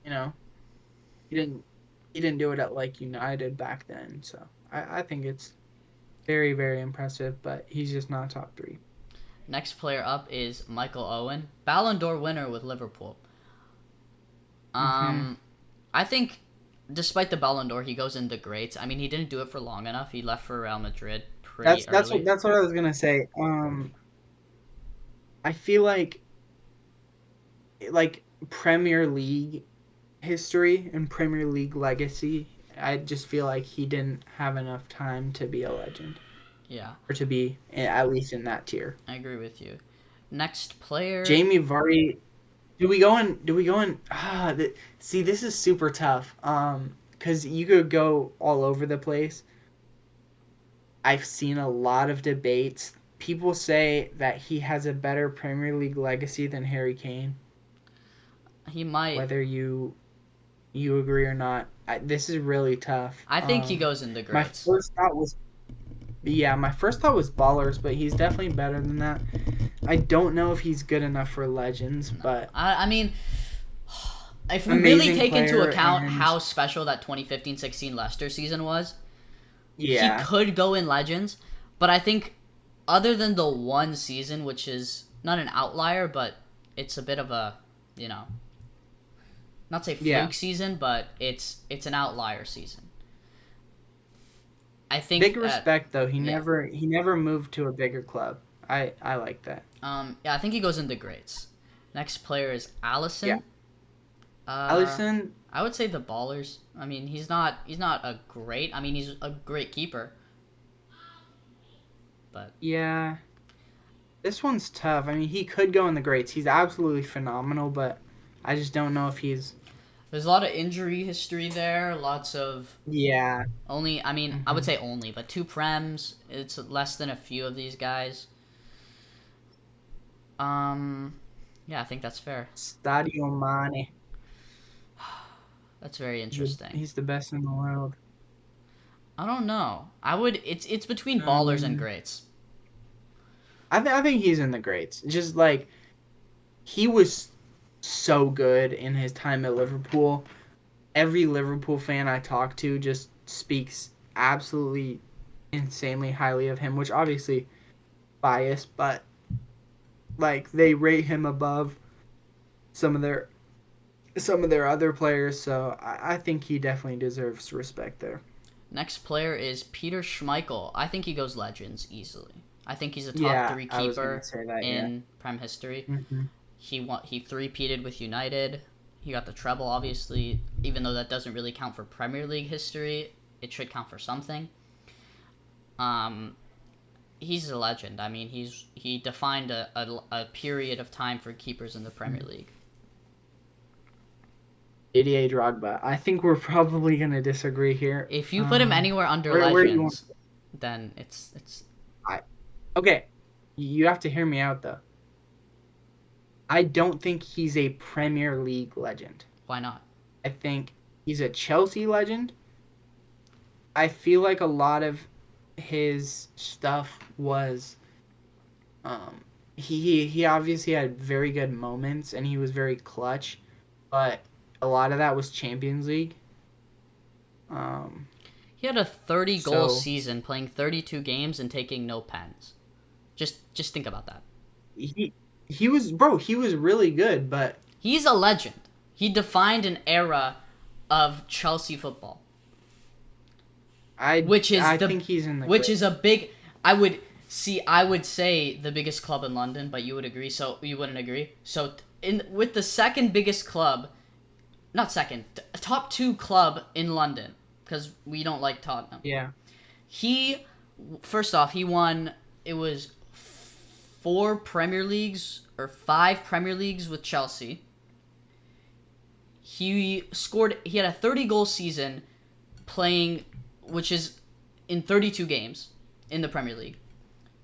S2: you know, he didn't he didn't do it at like United back then. So I think it's very, very impressive, but he's just not top three.
S1: Next player up is Michael Owen, Ballon d'Or winner with Liverpool.
S2: Hmm.
S1: Um, I think despite the Ballon d'Or, he goes into greats. I mean, he didn't do it for long enough. He left for Real Madrid
S2: That's
S1: pretty
S2: that's what
S1: early.
S2: that's what I was gonna say. I feel like Premier League history and Premier League legacy. I just feel like he didn't have enough time to be a legend
S1: Yeah,
S2: or to be at least in that tier.
S1: I agree with you. Next player.
S2: Jamie Vardy. Do we go in? Do we go in? See, this is super tough. Because you could go all over the place. I've seen a lot of debates. People say that he has a better Premier League legacy than Harry Kane.
S1: He might.
S2: Whether you agree or not, this is really tough.
S1: I think he goes into
S2: My
S1: greats.
S2: first thought was, yeah, my first thought was Ballers, but he's definitely better than that. I don't know if he's good enough for Legends, but
S1: I mean, if we really
S2: amazing
S1: take into
S2: player
S1: account
S2: and
S1: how special that 2015-16 Leicester season was, he
S2: yeah,
S1: could go in Legends. But I think, other than the one season, which is not an outlier, but it's a bit of a, you know, not say fluke
S2: yeah.
S1: season, but it's an outlier season. I
S2: Big
S1: think that
S2: respect though. He
S1: yeah.
S2: never moved to a bigger club. I like that.
S1: Yeah, I think he goes into greats. Next player is
S2: Yeah,
S1: Allison. Uh,
S2: Allison.
S1: I would say the Ballers. I mean, he's not a great. I mean, he's a great keeper, but
S2: Yeah, this one's tough. I mean, he could go in the greats. He's absolutely phenomenal, but I just don't know if he's.
S1: there's a lot of injury history there. Lots of
S2: Yeah.
S1: only. I mean, I would
S2: Hmm.
S1: say only, but two prems. It's less than a few of these guys. Um, yeah, I think that's fair.
S2: Stadio Mane.
S1: That's very interesting.
S2: He's the best in the world.
S1: I don't know. I would. It's between Ballers and
S2: Um,
S1: greats.
S2: I think he's in the greats. Just like he was so good in his time at Liverpool. Every Liverpool fan I talk to just speaks absolutely insanely highly of him, which obviously biased, but like they rate him above some of their other players. So I think he definitely deserves respect there.
S1: Next player is Peter Schmeichel. I think he goes Legends easily. I think he's a top
S2: Yeah,
S1: three
S2: I was gonna
S1: keeper
S2: say that. Yeah.
S1: in Prem history.
S2: Hmm.
S1: He three-peated with United. He got the treble, obviously. Even though that doesn't really count for Premier League history, it should count for something. Um, he's a legend. I mean, he defined a period of time for keepers in the Premier League.
S2: Didier Drogba. I think we're probably gonna disagree here.
S1: If you put him anywhere under
S2: Where do you want?
S1: legends, then it's
S2: I okay. You have to hear me out though. I don't think he's a Premier League legend.
S1: why not?
S2: I think he's a Chelsea legend. I feel like a lot of his stuff was he obviously had very good moments and he was very clutch, but a lot of that was Champions League. Um
S1: He had a 30-goal
S2: so
S1: season, playing 32 games and taking no pens. Just think about that.
S2: he he was really good, but
S1: He's a legend. He defined an era of Chelsea football, which is
S2: I
S1: the
S2: think he's in the
S1: which
S2: great.
S1: is a big. I would say the biggest club in London, but you would agree. So you wouldn't agree. So in with the second biggest club, not second, top two club in London, because we don't like Tottenham.
S2: Yeah.
S1: He first off, he won. It was four Premier Leagues or five Premier Leagues with Chelsea. He scored. He had a 30-goal season, playing, which is in 32 games in the Premier League.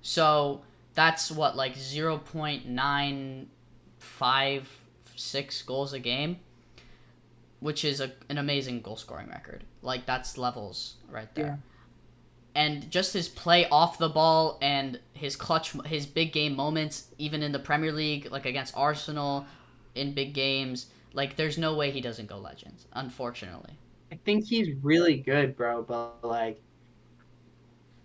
S1: So that's what, like 0.956 goals a game, which is an amazing goal scoring record. Like, that's levels right
S2: Yeah.
S1: there. And just his play off the ball and his big game moments, even in the Premier League, like against Arsenal, in big games, like there's no way he doesn't go Legends. Unfortunately,
S2: I think he's really good, bro, but like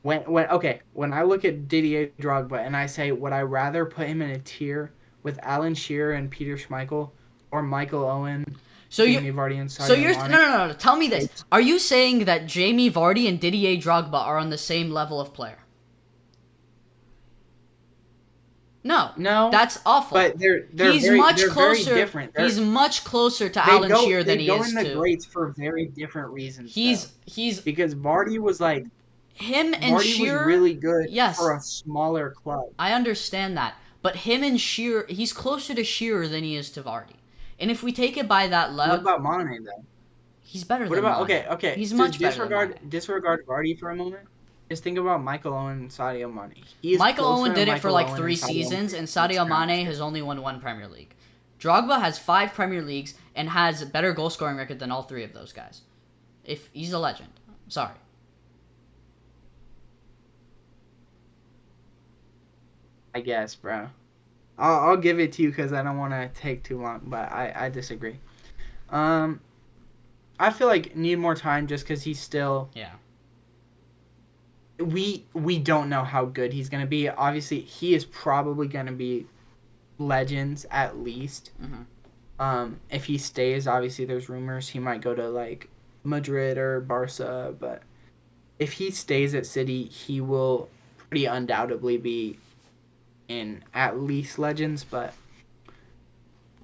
S2: when I look at Didier Drogba and I say would I rather put him in a tier with Alan Shearer and Peter Schmeichel or Michael Owen
S1: So you,
S2: Jamie Vardy and
S1: so
S2: Sadio
S1: you're
S2: Mane.
S1: no. Tell me this: are you saying that Jamie Vardy and Didier Drogba are on the same level of player? No,
S2: No,
S1: that's awful.
S2: but they're very different.
S1: He's much closer to Alan Shearer than
S2: They
S1: he
S2: go
S1: is
S2: in the
S1: to.
S2: greats for very different reasons though.
S1: He's
S2: Because
S1: him and
S2: Vardy was
S1: Shearer.
S2: really good for
S1: Yes,
S2: a smaller club.
S1: I understand that, but him and Shearer, he's closer to Shearer than he is to Vardy. And if we take it by that
S2: What
S1: level,
S2: about Mane then?
S1: he's better
S2: What
S1: than
S2: about
S1: Mane.
S2: okay?
S1: He's
S2: Just
S1: much better than Mane.
S2: disregard Vardy for a moment. Just think about Michael Owen and Sadio Mane. He is
S1: Michael
S2: closer
S1: Owen
S2: to
S1: did it for
S2: Michael
S1: like
S2: Owen
S1: 3
S2: and Sadio
S1: seasons,
S2: Mane
S1: and
S2: than
S1: Sadio
S2: Travis.
S1: Mane has only won 1 Premier League. Drogba has 5 Premier Leagues and has a better goal scoring record than all 3 of those guys. If he's a legend, sorry.
S2: I guess, bro. I'll give it to you because I don't want to take too long, but I disagree. I feel like need more time just because he's still.
S1: Yeah.
S2: We don't know how good he's gonna be. Obviously, he is probably gonna be legends at least. If he stays, obviously there's rumors he might go to like Madrid or Barca, but if he stays at City, he will pretty undoubtedly be in at least legends, but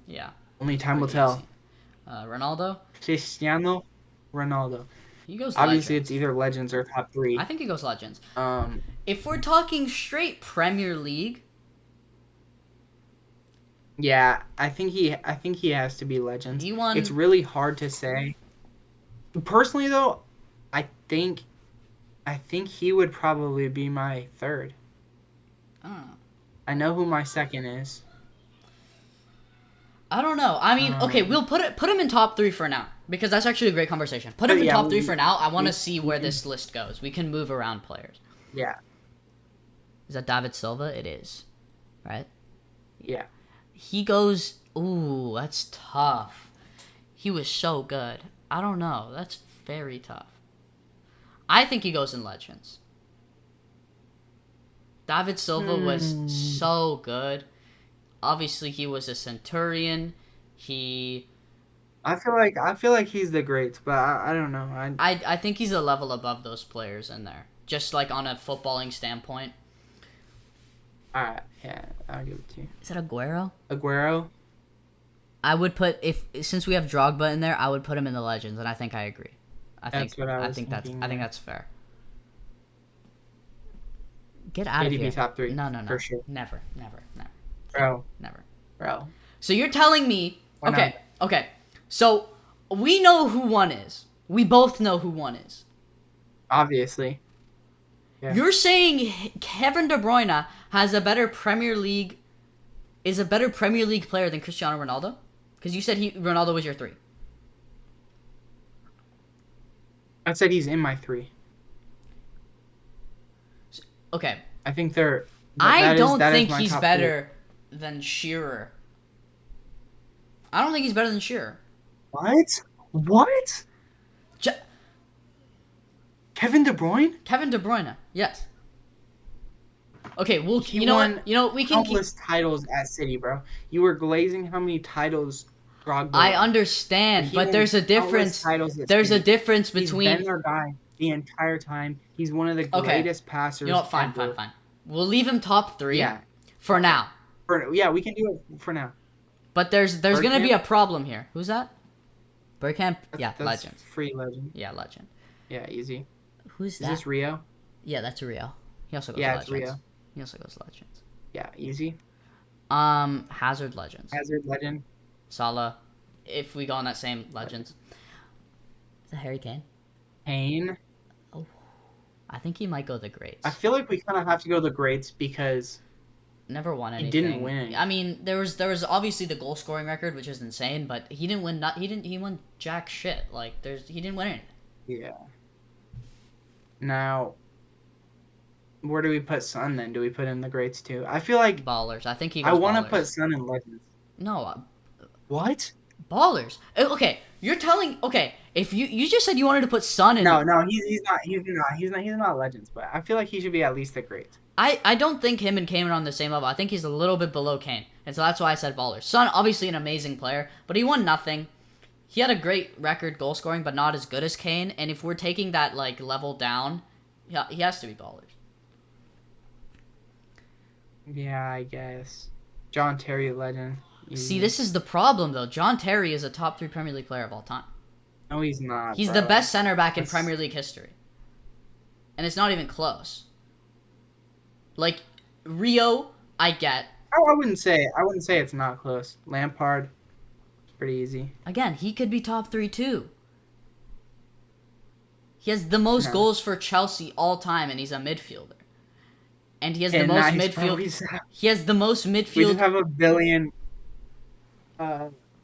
S1: Yeah.
S2: only time will
S1: Pretty
S2: tell.
S1: easy. Ronaldo?
S2: Cristiano Ronaldo.
S1: He goes
S2: Obviously,
S1: legends.
S2: it's either legends or top 3.
S1: I think he goes legends.
S2: Um,
S1: If we're talking straight Premier League,
S2: yeah, I think he has to be legends.
S1: he won.
S2: It's really hard to say. Personally, though, I think he would probably be my third.
S1: I don't know.
S2: I know who my second is.
S1: I don't know. I mean, okay, we'll put him in top 3 for now because that's actually a great conversation. Put him in top 3 for now. I want to see where this list goes. We can move around players.
S2: Yeah.
S1: Is that David Silva? It is, right?
S2: Yeah.
S1: He goes. Ooh, that's tough. He was so good. I don't know. That's very tough. I think he goes in legends. David Silva was so good. Obviously, he was a Centurion.
S2: I feel like he's the greats, but I don't know.
S1: I think he's a level above those players in there. Just like on a footballing standpoint.
S2: Alright, yeah, I'll give it to you.
S1: Is that Aguero?
S2: Aguero?
S1: I would put since we have Drogba in there, I would put him in the legends, and I think I agree. I think that's fair. Get out of here.
S2: top 3.
S1: No.
S2: For sure.
S1: Never.
S2: Bro.
S1: Never.
S2: Bro.
S1: So you're telling me
S2: Why
S1: okay. So we know who 1 is. We both know who 1 is.
S2: Obviously. Yeah.
S1: You're saying Kevin De Bruyne is a better Premier League player than Cristiano Ronaldo? Because you said Ronaldo was your 3.
S2: I said he's in my 3.
S1: Okay.
S2: I think they're.
S1: I don't
S2: that
S1: think
S2: is my
S1: he's
S2: top
S1: better than Shearer. I don't think he's better than Shearer.
S2: 3. What? Kevin De Bruyne?
S1: Kevin De Bruyne, yes. Okay, well,
S2: He
S1: you know
S2: won
S1: what? You know we can.
S2: Countless titles at City, bro. You were glazing how many titles Drogba
S1: I
S2: won.
S1: understand, but
S2: won
S1: there's a
S2: countless
S1: difference.
S2: titles at
S1: There's a
S2: City.
S1: difference
S2: He's
S1: between.
S2: been their guy the entire time. He's one of the greatest passers.
S1: You know what? Fine. We'll leave him top 3.
S2: Yeah.
S1: For now.
S2: We can do it for now.
S1: But there's gonna be a problem here. Who's that? Bergkamp? Yeah,
S2: That's
S1: legend.
S2: Free legend.
S1: Yeah, legend.
S2: Yeah, easy.
S1: Who's
S2: Is
S1: that?
S2: this Rio?
S1: Yeah, that's Rio. He also goes
S2: Yeah,
S1: legends.
S2: it's Rio.
S1: He also goes legends.
S2: Yeah, easy.
S1: Hazard legends.
S2: Hazard legend.
S1: Salah. If we go on that same legends. Is that Harry Kane?
S2: Kane.
S1: Oh, I think he might go the greats.
S2: I feel like we kind of have to go the greats because
S1: Never won anything.
S2: he didn't win.
S1: I mean, there was obviously the goal scoring record, which is insane, but he didn't win. He won jack shit. Like he didn't win anything.
S2: Yeah. Now, where do we put Son then? Do we put in the greats too? I feel like
S1: Ballers. I think he goes
S2: I want to
S1: ballers.
S2: put Son in legends.
S1: No,
S2: What?
S1: ballers. Okay, you're telling. Okay, if you just said you wanted to put Son in.
S2: No, he's not legends, but I feel like he should be at least the greats.
S1: I don't think him and Kane are on the same level. I think he's a little bit below Kane, and so that's why I said ballers. Son, obviously an amazing player, but he won nothing. he had a great record goal scoring, but not as good as Kane. And if we're taking that like level down, yeah, he has to be ballers.
S2: Yeah, I guess. John Terry, legend.
S1: See, this is the problem though. John Terry is a top 3 Premier League player of all time.
S2: No, he's not.
S1: He's
S2: bro.
S1: the best center back in
S2: That's-
S1: Premier League history, and it's not even close. Like Rio, I get.
S2: I wouldn't say it's not close. Lampard, pretty easy.
S1: Again, he could be top 3 too. He has the most
S2: No.
S1: goals for Chelsea all time, and he's a midfielder. And he has the
S2: And
S1: most
S2: nice,
S1: midfield.
S2: bro.
S1: He has the most
S2: We
S1: midfield.
S2: just have a billion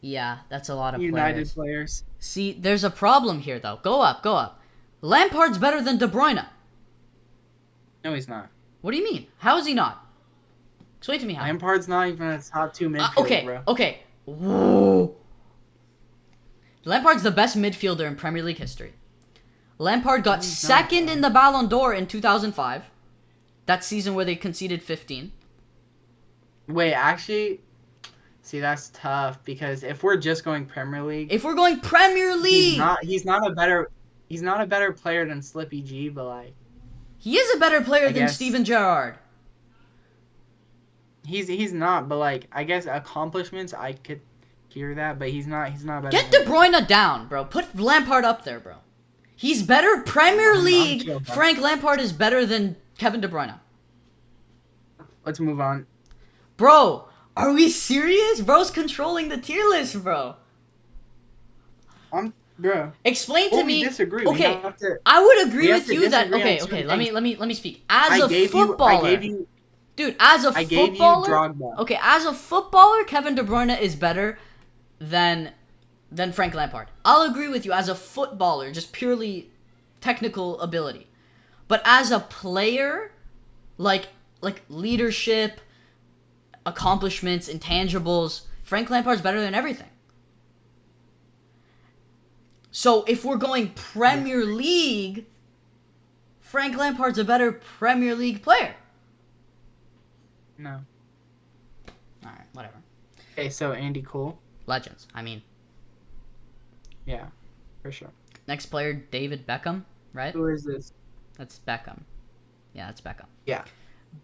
S1: Yeah, that's a lot of
S2: United
S1: players.
S2: players.
S1: See, there's a problem here though. Go up. Lampard's better than De Bruyne.
S2: No, he's not.
S1: What do you mean? How is he not? Explain to me how.
S2: Lampard's not even a top 2 midfielder, bro.
S1: Okay. Whoa. Lampard's the best midfielder in Premier League history. Lampard got
S2: He's not,
S1: second
S2: bro.
S1: in the Ballon d'Or in 2005. That season where they conceded 15.
S2: Wait, actually, see, that's tough because if we're just going Premier League,
S1: If we're going Premier League,
S2: he's not a better player than Slippy G, but like
S1: he is a better player
S2: I
S1: than
S2: guess.
S1: Steven Gerrard.
S2: he's not, but like I guess accomplishments I could hear that, but he's not better.
S1: Get
S2: than
S1: De Bruyne down, bro. Put Lampard up there, bro. He's better. Premier League.
S2: chill, bro.
S1: Frank Lampard is better than Kevin De Bruyne.
S2: Let's move on.
S1: Bro, are we serious? Bro's controlling the tier list, bro.
S2: Bro.
S1: Explain to
S2: We
S1: me.
S2: disagree. We
S1: Okay,
S2: have to-
S1: I would agree
S2: we have
S1: with
S2: to
S1: you that.
S2: disagree on
S1: Okay,
S2: certain
S1: okay.
S2: things.
S1: Let me speak. As a footballer,
S2: I gave you
S1: dude. As a
S2: I gave you
S1: footballer,
S2: Drogba.
S1: okay. As a footballer, Kevin De Bruyne is better than Frank Lampard. I'll agree with you as a footballer, just purely technical ability. But as a player, like leadership, accomplishments, intangibles, Frank Lampard's better than everything. So if we're going Premier League, Frank Lampard's a better Premier League player.
S2: No.
S1: Alright, whatever.
S2: Okay, so Andy Cole.
S1: Legends. I mean,
S2: Yeah, for sure.
S1: next player, David Beckham, right?
S2: Who is this?
S1: That's Beckham. Yeah, that's Beckham.
S2: Yeah.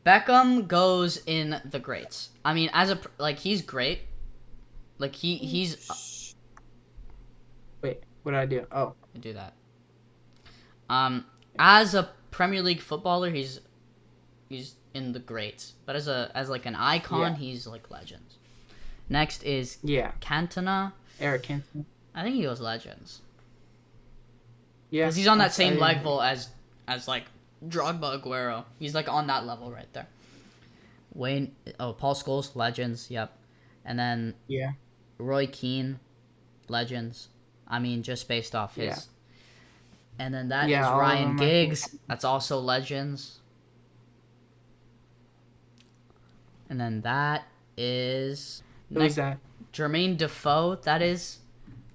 S1: Beckham goes in the greats. I mean, he's great. Like he's
S2: Wait, what did I do? Oh,
S1: do that. As a Premier League footballer, he's in the greats. But as an icon,
S2: Yeah.
S1: he's like legends. Next is
S2: yeah.
S1: Cantona.
S2: Eric Cantona.
S1: I think he goes legends.
S2: Yeah.
S1: Because he's on that
S2: I-
S1: same
S2: I-
S1: level as like Drogba, Aguero. He's like on that level right there. Paul Scholes, legends. Yep. And then
S2: Yeah.
S1: Roy Keane, legends. I mean, just based off his.
S2: Yeah.
S1: And then that is
S2: Yeah, all of
S1: Ryan
S2: them are
S1: Giggs. That's also legends. And then that is
S2: Who's that?
S1: Jermaine Defoe. That is.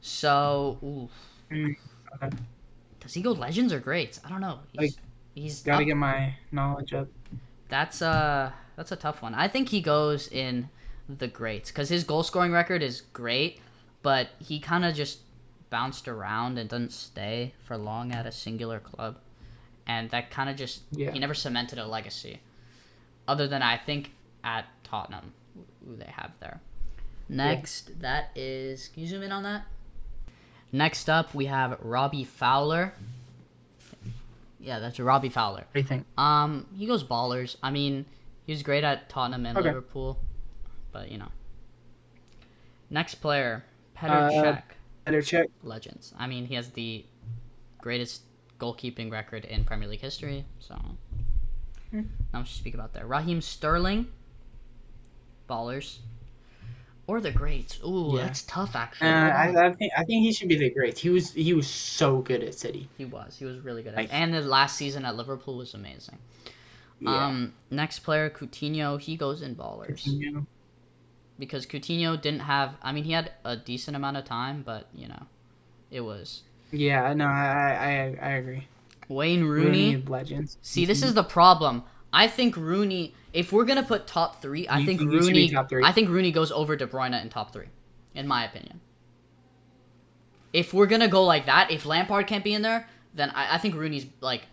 S1: So, ooh.
S2: Okay.
S1: Does he go legends or greats? I don't know. He's
S2: Gotta
S1: up-
S2: get my knowledge up.
S1: That's a tough one. I think he goes in the greats because his goal scoring record is great, but he kind of just bounced around and didn't stay for long at a singular club, and that kind of just he never cemented a legacy. Other than I think at Tottenham, who they have there. Next, that is. Can you zoom in on that? Next up, we have Robbie Fowler. Yeah, that's Robbie Fowler.
S2: What do you think?
S1: He goes ballers. I mean, he was great at Tottenham and
S2: Okay.
S1: Liverpool, but you know. Next player, Petr Cech,
S2: Better check.
S1: legends. I mean, he has the greatest goalkeeping record in Premier League history. So, not much to speak about there. Raheem Sterling, ballers, or the greats. Ooh,
S2: Yeah.
S1: that's tough actually.
S2: I think he should be the great. He was so good at City.
S1: He was really good at
S2: Like-
S1: it. And the last season at Liverpool was amazing.
S2: Yeah.
S1: Next player, Coutinho, he goes in ballers.
S2: Coutinho.
S1: Because Coutinho didn't have. I mean, he had a decent amount of time, but you know, it was
S2: Yeah, no, I agree.
S1: Wayne Rooney.
S2: Legends.
S1: See, this is the problem. I think Rooney. If we're gonna put top three, I
S2: You
S1: think
S2: think he should be
S1: Rooney.
S2: top three?
S1: I think Rooney goes over De Bruyne in top three, in my opinion. if we're gonna go like that, if Lampard can't be in there, then I think Rooney's like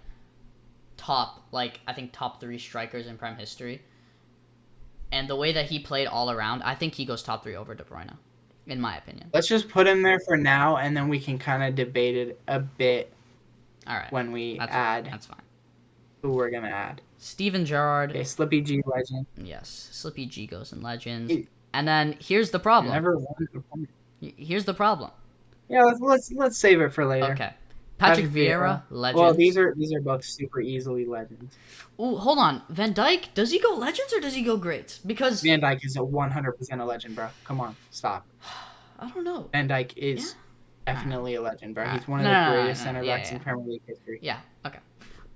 S1: top, like I think top 3 strikers in Prem history. And the way that he played all around, I think he goes top 3 over De Bruyne, in my opinion.
S2: Let's just put him there for now, and then we can kind of debate it a bit.
S1: All right.
S2: When we
S1: That's fine.
S2: Who we're gonna add?
S1: Steven Gerrard.
S2: Okay, Slippy G legend.
S1: Yes, Slippy G goes in legends. And then here's the problem.
S2: Never won the point.
S1: Here's the problem.
S2: Yeah, let's save it for later.
S1: Okay. Patrick Vieira, legends.
S2: Well, these are both super easily legends.
S1: Ooh, hold on. Van Dijk, does he go legends or does he go greats? Because
S2: Van Dijk is a 100% a legend, bro. Come on, stop.
S1: I don't know.
S2: Van Dijk is definitely a legend, bro. He's one of the greatest center backs in Premier League history.
S1: Yeah. Okay.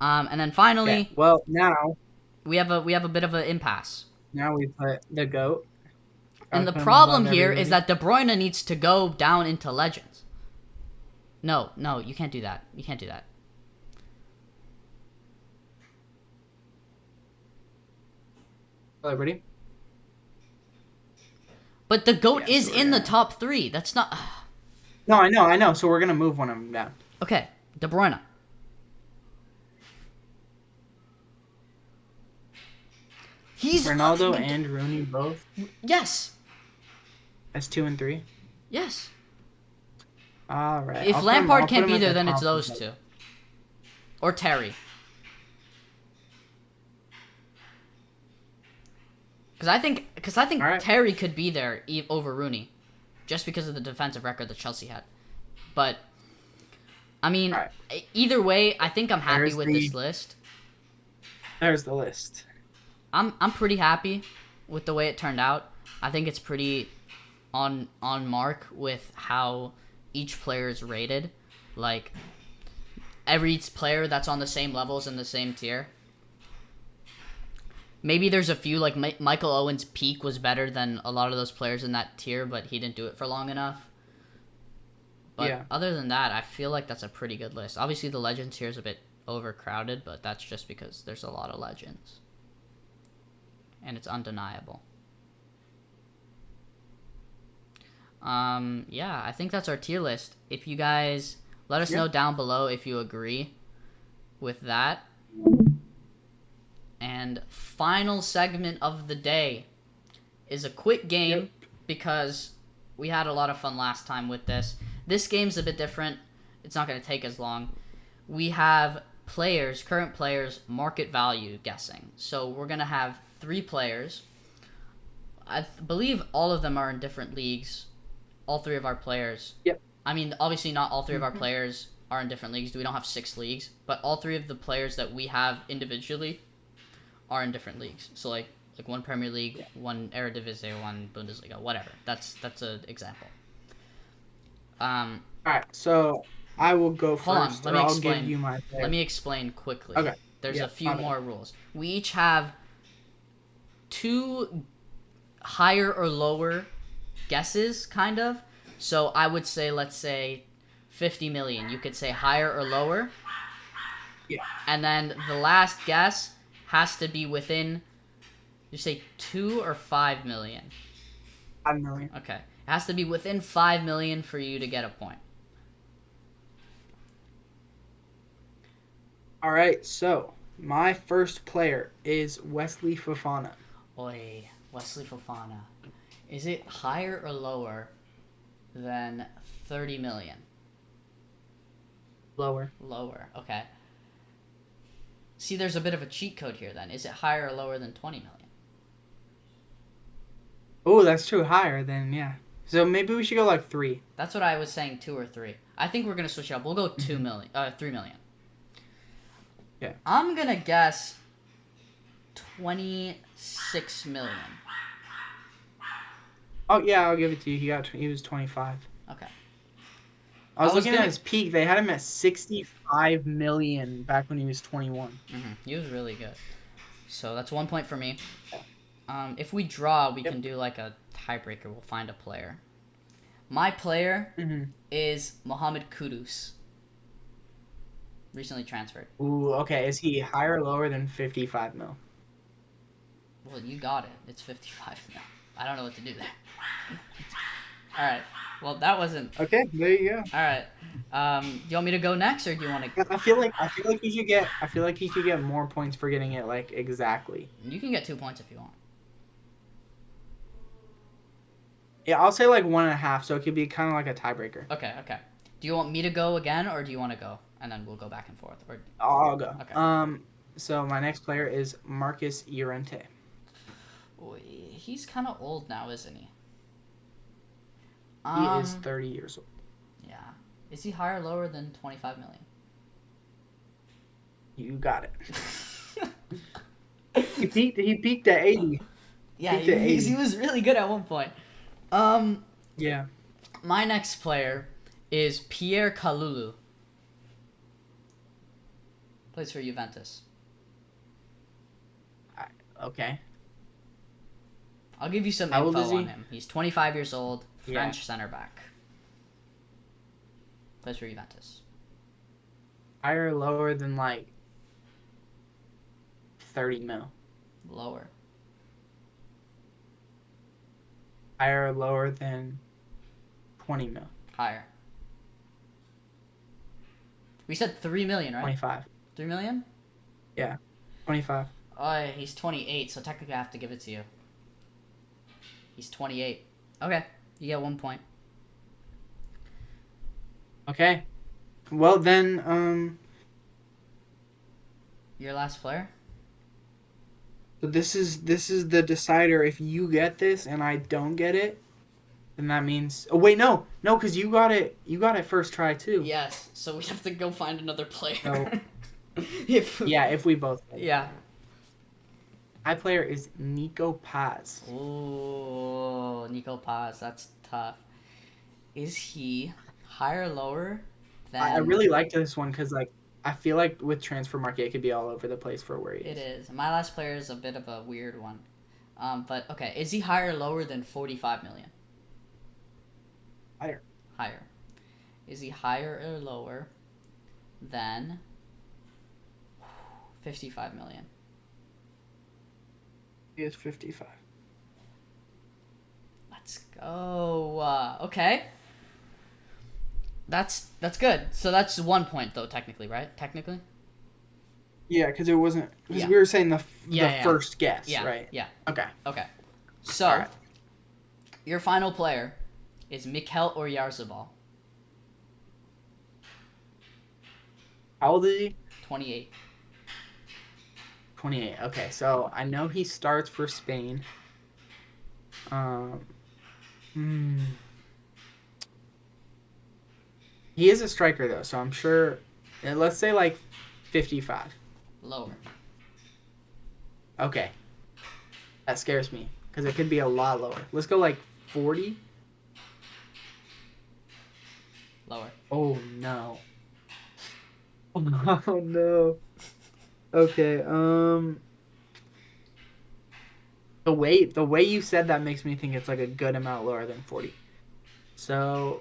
S1: And then finally,
S2: okay. Well, now
S1: we have a bit of an impasse.
S2: Now we put the GOAT.
S1: And the problem here is that De Bruyne needs to go down into legends. No, you can't do that. You can't do that.
S2: Ready?
S1: But the GOAT is in the top 3. That's not...
S2: No, I know. So we're going to move one of them down.
S1: Okay, De Bruyne. He's
S2: Ronaldo and Rooney both?
S1: Yes.
S2: That's 2 and 3?
S1: Yes.
S2: All right.
S1: If Lampard can't be there, then it's those two. Or Terry. Because I think right. Terry could be there over Rooney, just because of the defensive record that Chelsea had. But I mean, right. Either way, I think I'm happy with this list.
S2: There's the list.
S1: I'm pretty happy with the way it turned out. I think it's pretty on mark with how each player is rated. Like every player that's on the same levels in the same tier. Maybe there's a few, like Michael Owen's peak was better than a lot of those players in that tier, but he didn't do it for long enough. But other than that, I feel like that's a pretty good list. Obviously, the Legends tier is a bit overcrowded, but that's just because there's a lot of Legends. And it's undeniable. Yeah, I think that's our tier list. If you guys... Let us know down below if you agree with that. And final segment of the day is a quick game because we had a lot of fun last time with this. This game's a bit different. It's not going to take as long. We have players, current players, market value guessing. So we're going to have 3 players. I believe all of them are in different leagues. All 3 of our players.
S2: Yep.
S1: I mean, obviously not all 3 of our players are in different leagues. We don't have 6 leagues. But all 3 of the players that we have individually are in different leagues. So like one Premier League, one Eredivisie, one Bundesliga, whatever. That's an example.
S2: All right, so I will go first.
S1: Hold on,
S2: I'll give you my player.
S1: Let me explain quickly.
S2: Okay.
S1: There's a few more rules. We each have 2 higher or lower guesses, kind of. So I would say, let's say 50 million. You could say higher or lower.
S2: Yeah.
S1: And then the last guess has to be within, you say 2 or 5 million?
S2: 5 million.
S1: Okay. It has to be within 5 million for you to get a point.
S2: All right, so my first player is Wesley Fofana.
S1: Oi, Wesley Fofana. Is it higher or lower than 30 million?
S2: Lower.
S1: Lower, okay. See, there's a bit of a cheat code here then. Is it higher or lower than 20 million?
S2: Oh, that's true. Higher than, yeah. So maybe we should go like 3.
S1: That's what I was saying, 2 or 3. I think we're going to switch it up. We'll go 3 million.
S2: Yeah.
S1: I'm going to guess 26 million.
S2: Oh, yeah, I'll give it to you. He was 25.
S1: Okay.
S2: I was looking at his peak. They had him at 65 million back when he was 21.
S1: Mm-hmm. He was really good. So that's 1 point for me. If we draw, we can do like a tiebreaker. We'll find a player. My player is Mohamed Kudus. Recently transferred.
S2: Ooh, okay. Is he higher or lower than 55 mil?
S1: Well, you got it. It's 55 mil. I don't know what to do there. All right. Well, that wasn't.
S2: Okay, there you go.
S1: All right. Do you want me to go next, or do you want to?
S2: I feel like you should get more points for getting it like exactly.
S1: You can get 2 points if you want.
S2: Yeah, I'll say like 1.5, so it could be kind of like a tiebreaker.
S1: Okay. Okay. Do you want me to go again, or do you want to go, and then we'll go back and forth? Or
S2: I'll go.
S1: okay.
S2: So my next player is Marcus Llorente.
S1: Oy, he's kind of old now, isn't he?
S2: He is 30 years old.
S1: Yeah. Is he higher or lower than 25 million?
S2: You got it. He peaked at 80.
S1: Yeah,
S2: Peaked at 80.
S1: he was really good at one point.
S2: Yeah.
S1: My next player is Pierre Kalulu. Plays for Juventus.
S2: Okay.
S1: I'll give you some
S2: How old
S1: info
S2: is he?
S1: on him. He's 25 years old, French
S2: Yeah.
S1: center back. Plays for Juventus.
S2: Higher or lower than like 30 mil.
S1: Lower.
S2: Higher or lower than 20 mil.
S1: Higher. We said 3 million, right?
S2: 25.
S1: 3 million?
S2: 25.
S1: Oh, he's 28, so technically I have to give it to you. He's 28. Okay, you get 1 point.
S2: Okay. Well then,
S1: Your last player?
S2: so this is the decider. If you get this and I don't get it, then that means. Oh wait, no, because you got it. You got it first try too.
S1: Yes, so we have to go find another player.
S2: So-
S1: if
S2: If we both. Get it.
S1: Yeah.
S2: My player is Nico Paz.
S1: Ooh, Nico Paz, that's tough. Is he higher or lower than...
S2: I really liked this one because like I feel like with transfer market it could be all over the place for where he
S1: It
S2: is.
S1: is. My last player is a bit of a weird one. But okay, is he higher or lower than 45 million?
S2: Higher.
S1: Higher. Is he higher or lower than 55 million?
S2: He is 55.
S1: Let's go. Okay. That's good. So that's 1 point though, technically, right? Technically.
S2: Yeah, because it wasn't. Because
S1: Yeah.
S2: we were saying the
S1: Yeah.
S2: first guess,
S1: Yeah.
S2: right?
S1: Yeah.
S2: Okay.
S1: Okay. So,
S2: All right.
S1: your final player is Mikel Oyarzabal,
S2: How old is he?
S1: 28.
S2: 28. Okay, so I know he starts for Spain. Hmm. He is a striker though, so I'm sure. Let's say like 55.
S1: Lower.
S2: Okay. That scares me because it could be a lot lower. Let's go like 40.
S1: Lower.
S2: Oh no. Oh no. Okay. The way you said that makes me think it's like a good amount lower than 40. So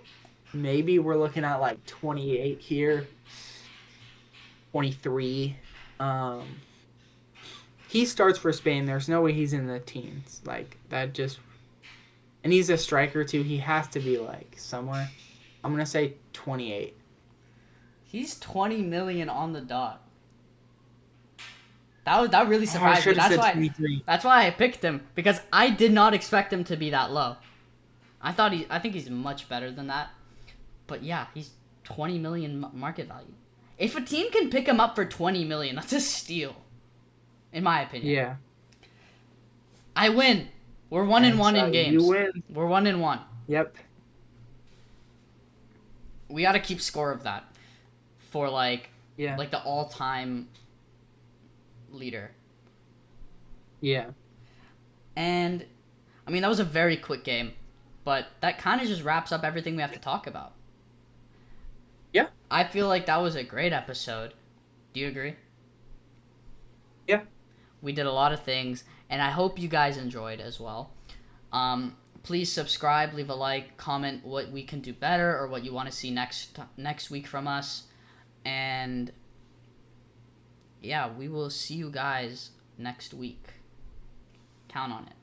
S2: maybe we're looking at like 28 here. 23. He starts for Spain. There's no way he's in the teens. Like that just. And he's a striker too. He has to be like somewhere. I'm gonna say 28.
S1: He's 20 million on the dot. That really
S2: Oh, I
S1: surprised me.
S2: should have
S1: That's
S2: said
S1: why
S2: 23.
S1: that's why I picked him, because I did not expect him to be that low. I think he's much better than that. But yeah, he's 20 million market value. If a team can pick him up for 20 million, that's a steal. In my opinion.
S2: Yeah.
S1: I win. We're 1-1 in games.
S2: You win.
S1: We're 1-1.
S2: Yep.
S1: We got to keep score of that for like
S2: Yeah.
S1: the all-time leader.
S2: Yeah.
S1: And I mean, that was a very quick game, but that kind of just wraps up everything we have to talk about.
S2: Yeah.
S1: I feel like that was a great episode. Do you agree?
S2: Yeah.
S1: We did a lot of things, and I hope you guys enjoyed as well. Please subscribe, leave a like, comment what we can do better or what you want to see next week from us. And yeah, we will see you guys next week. Count on it.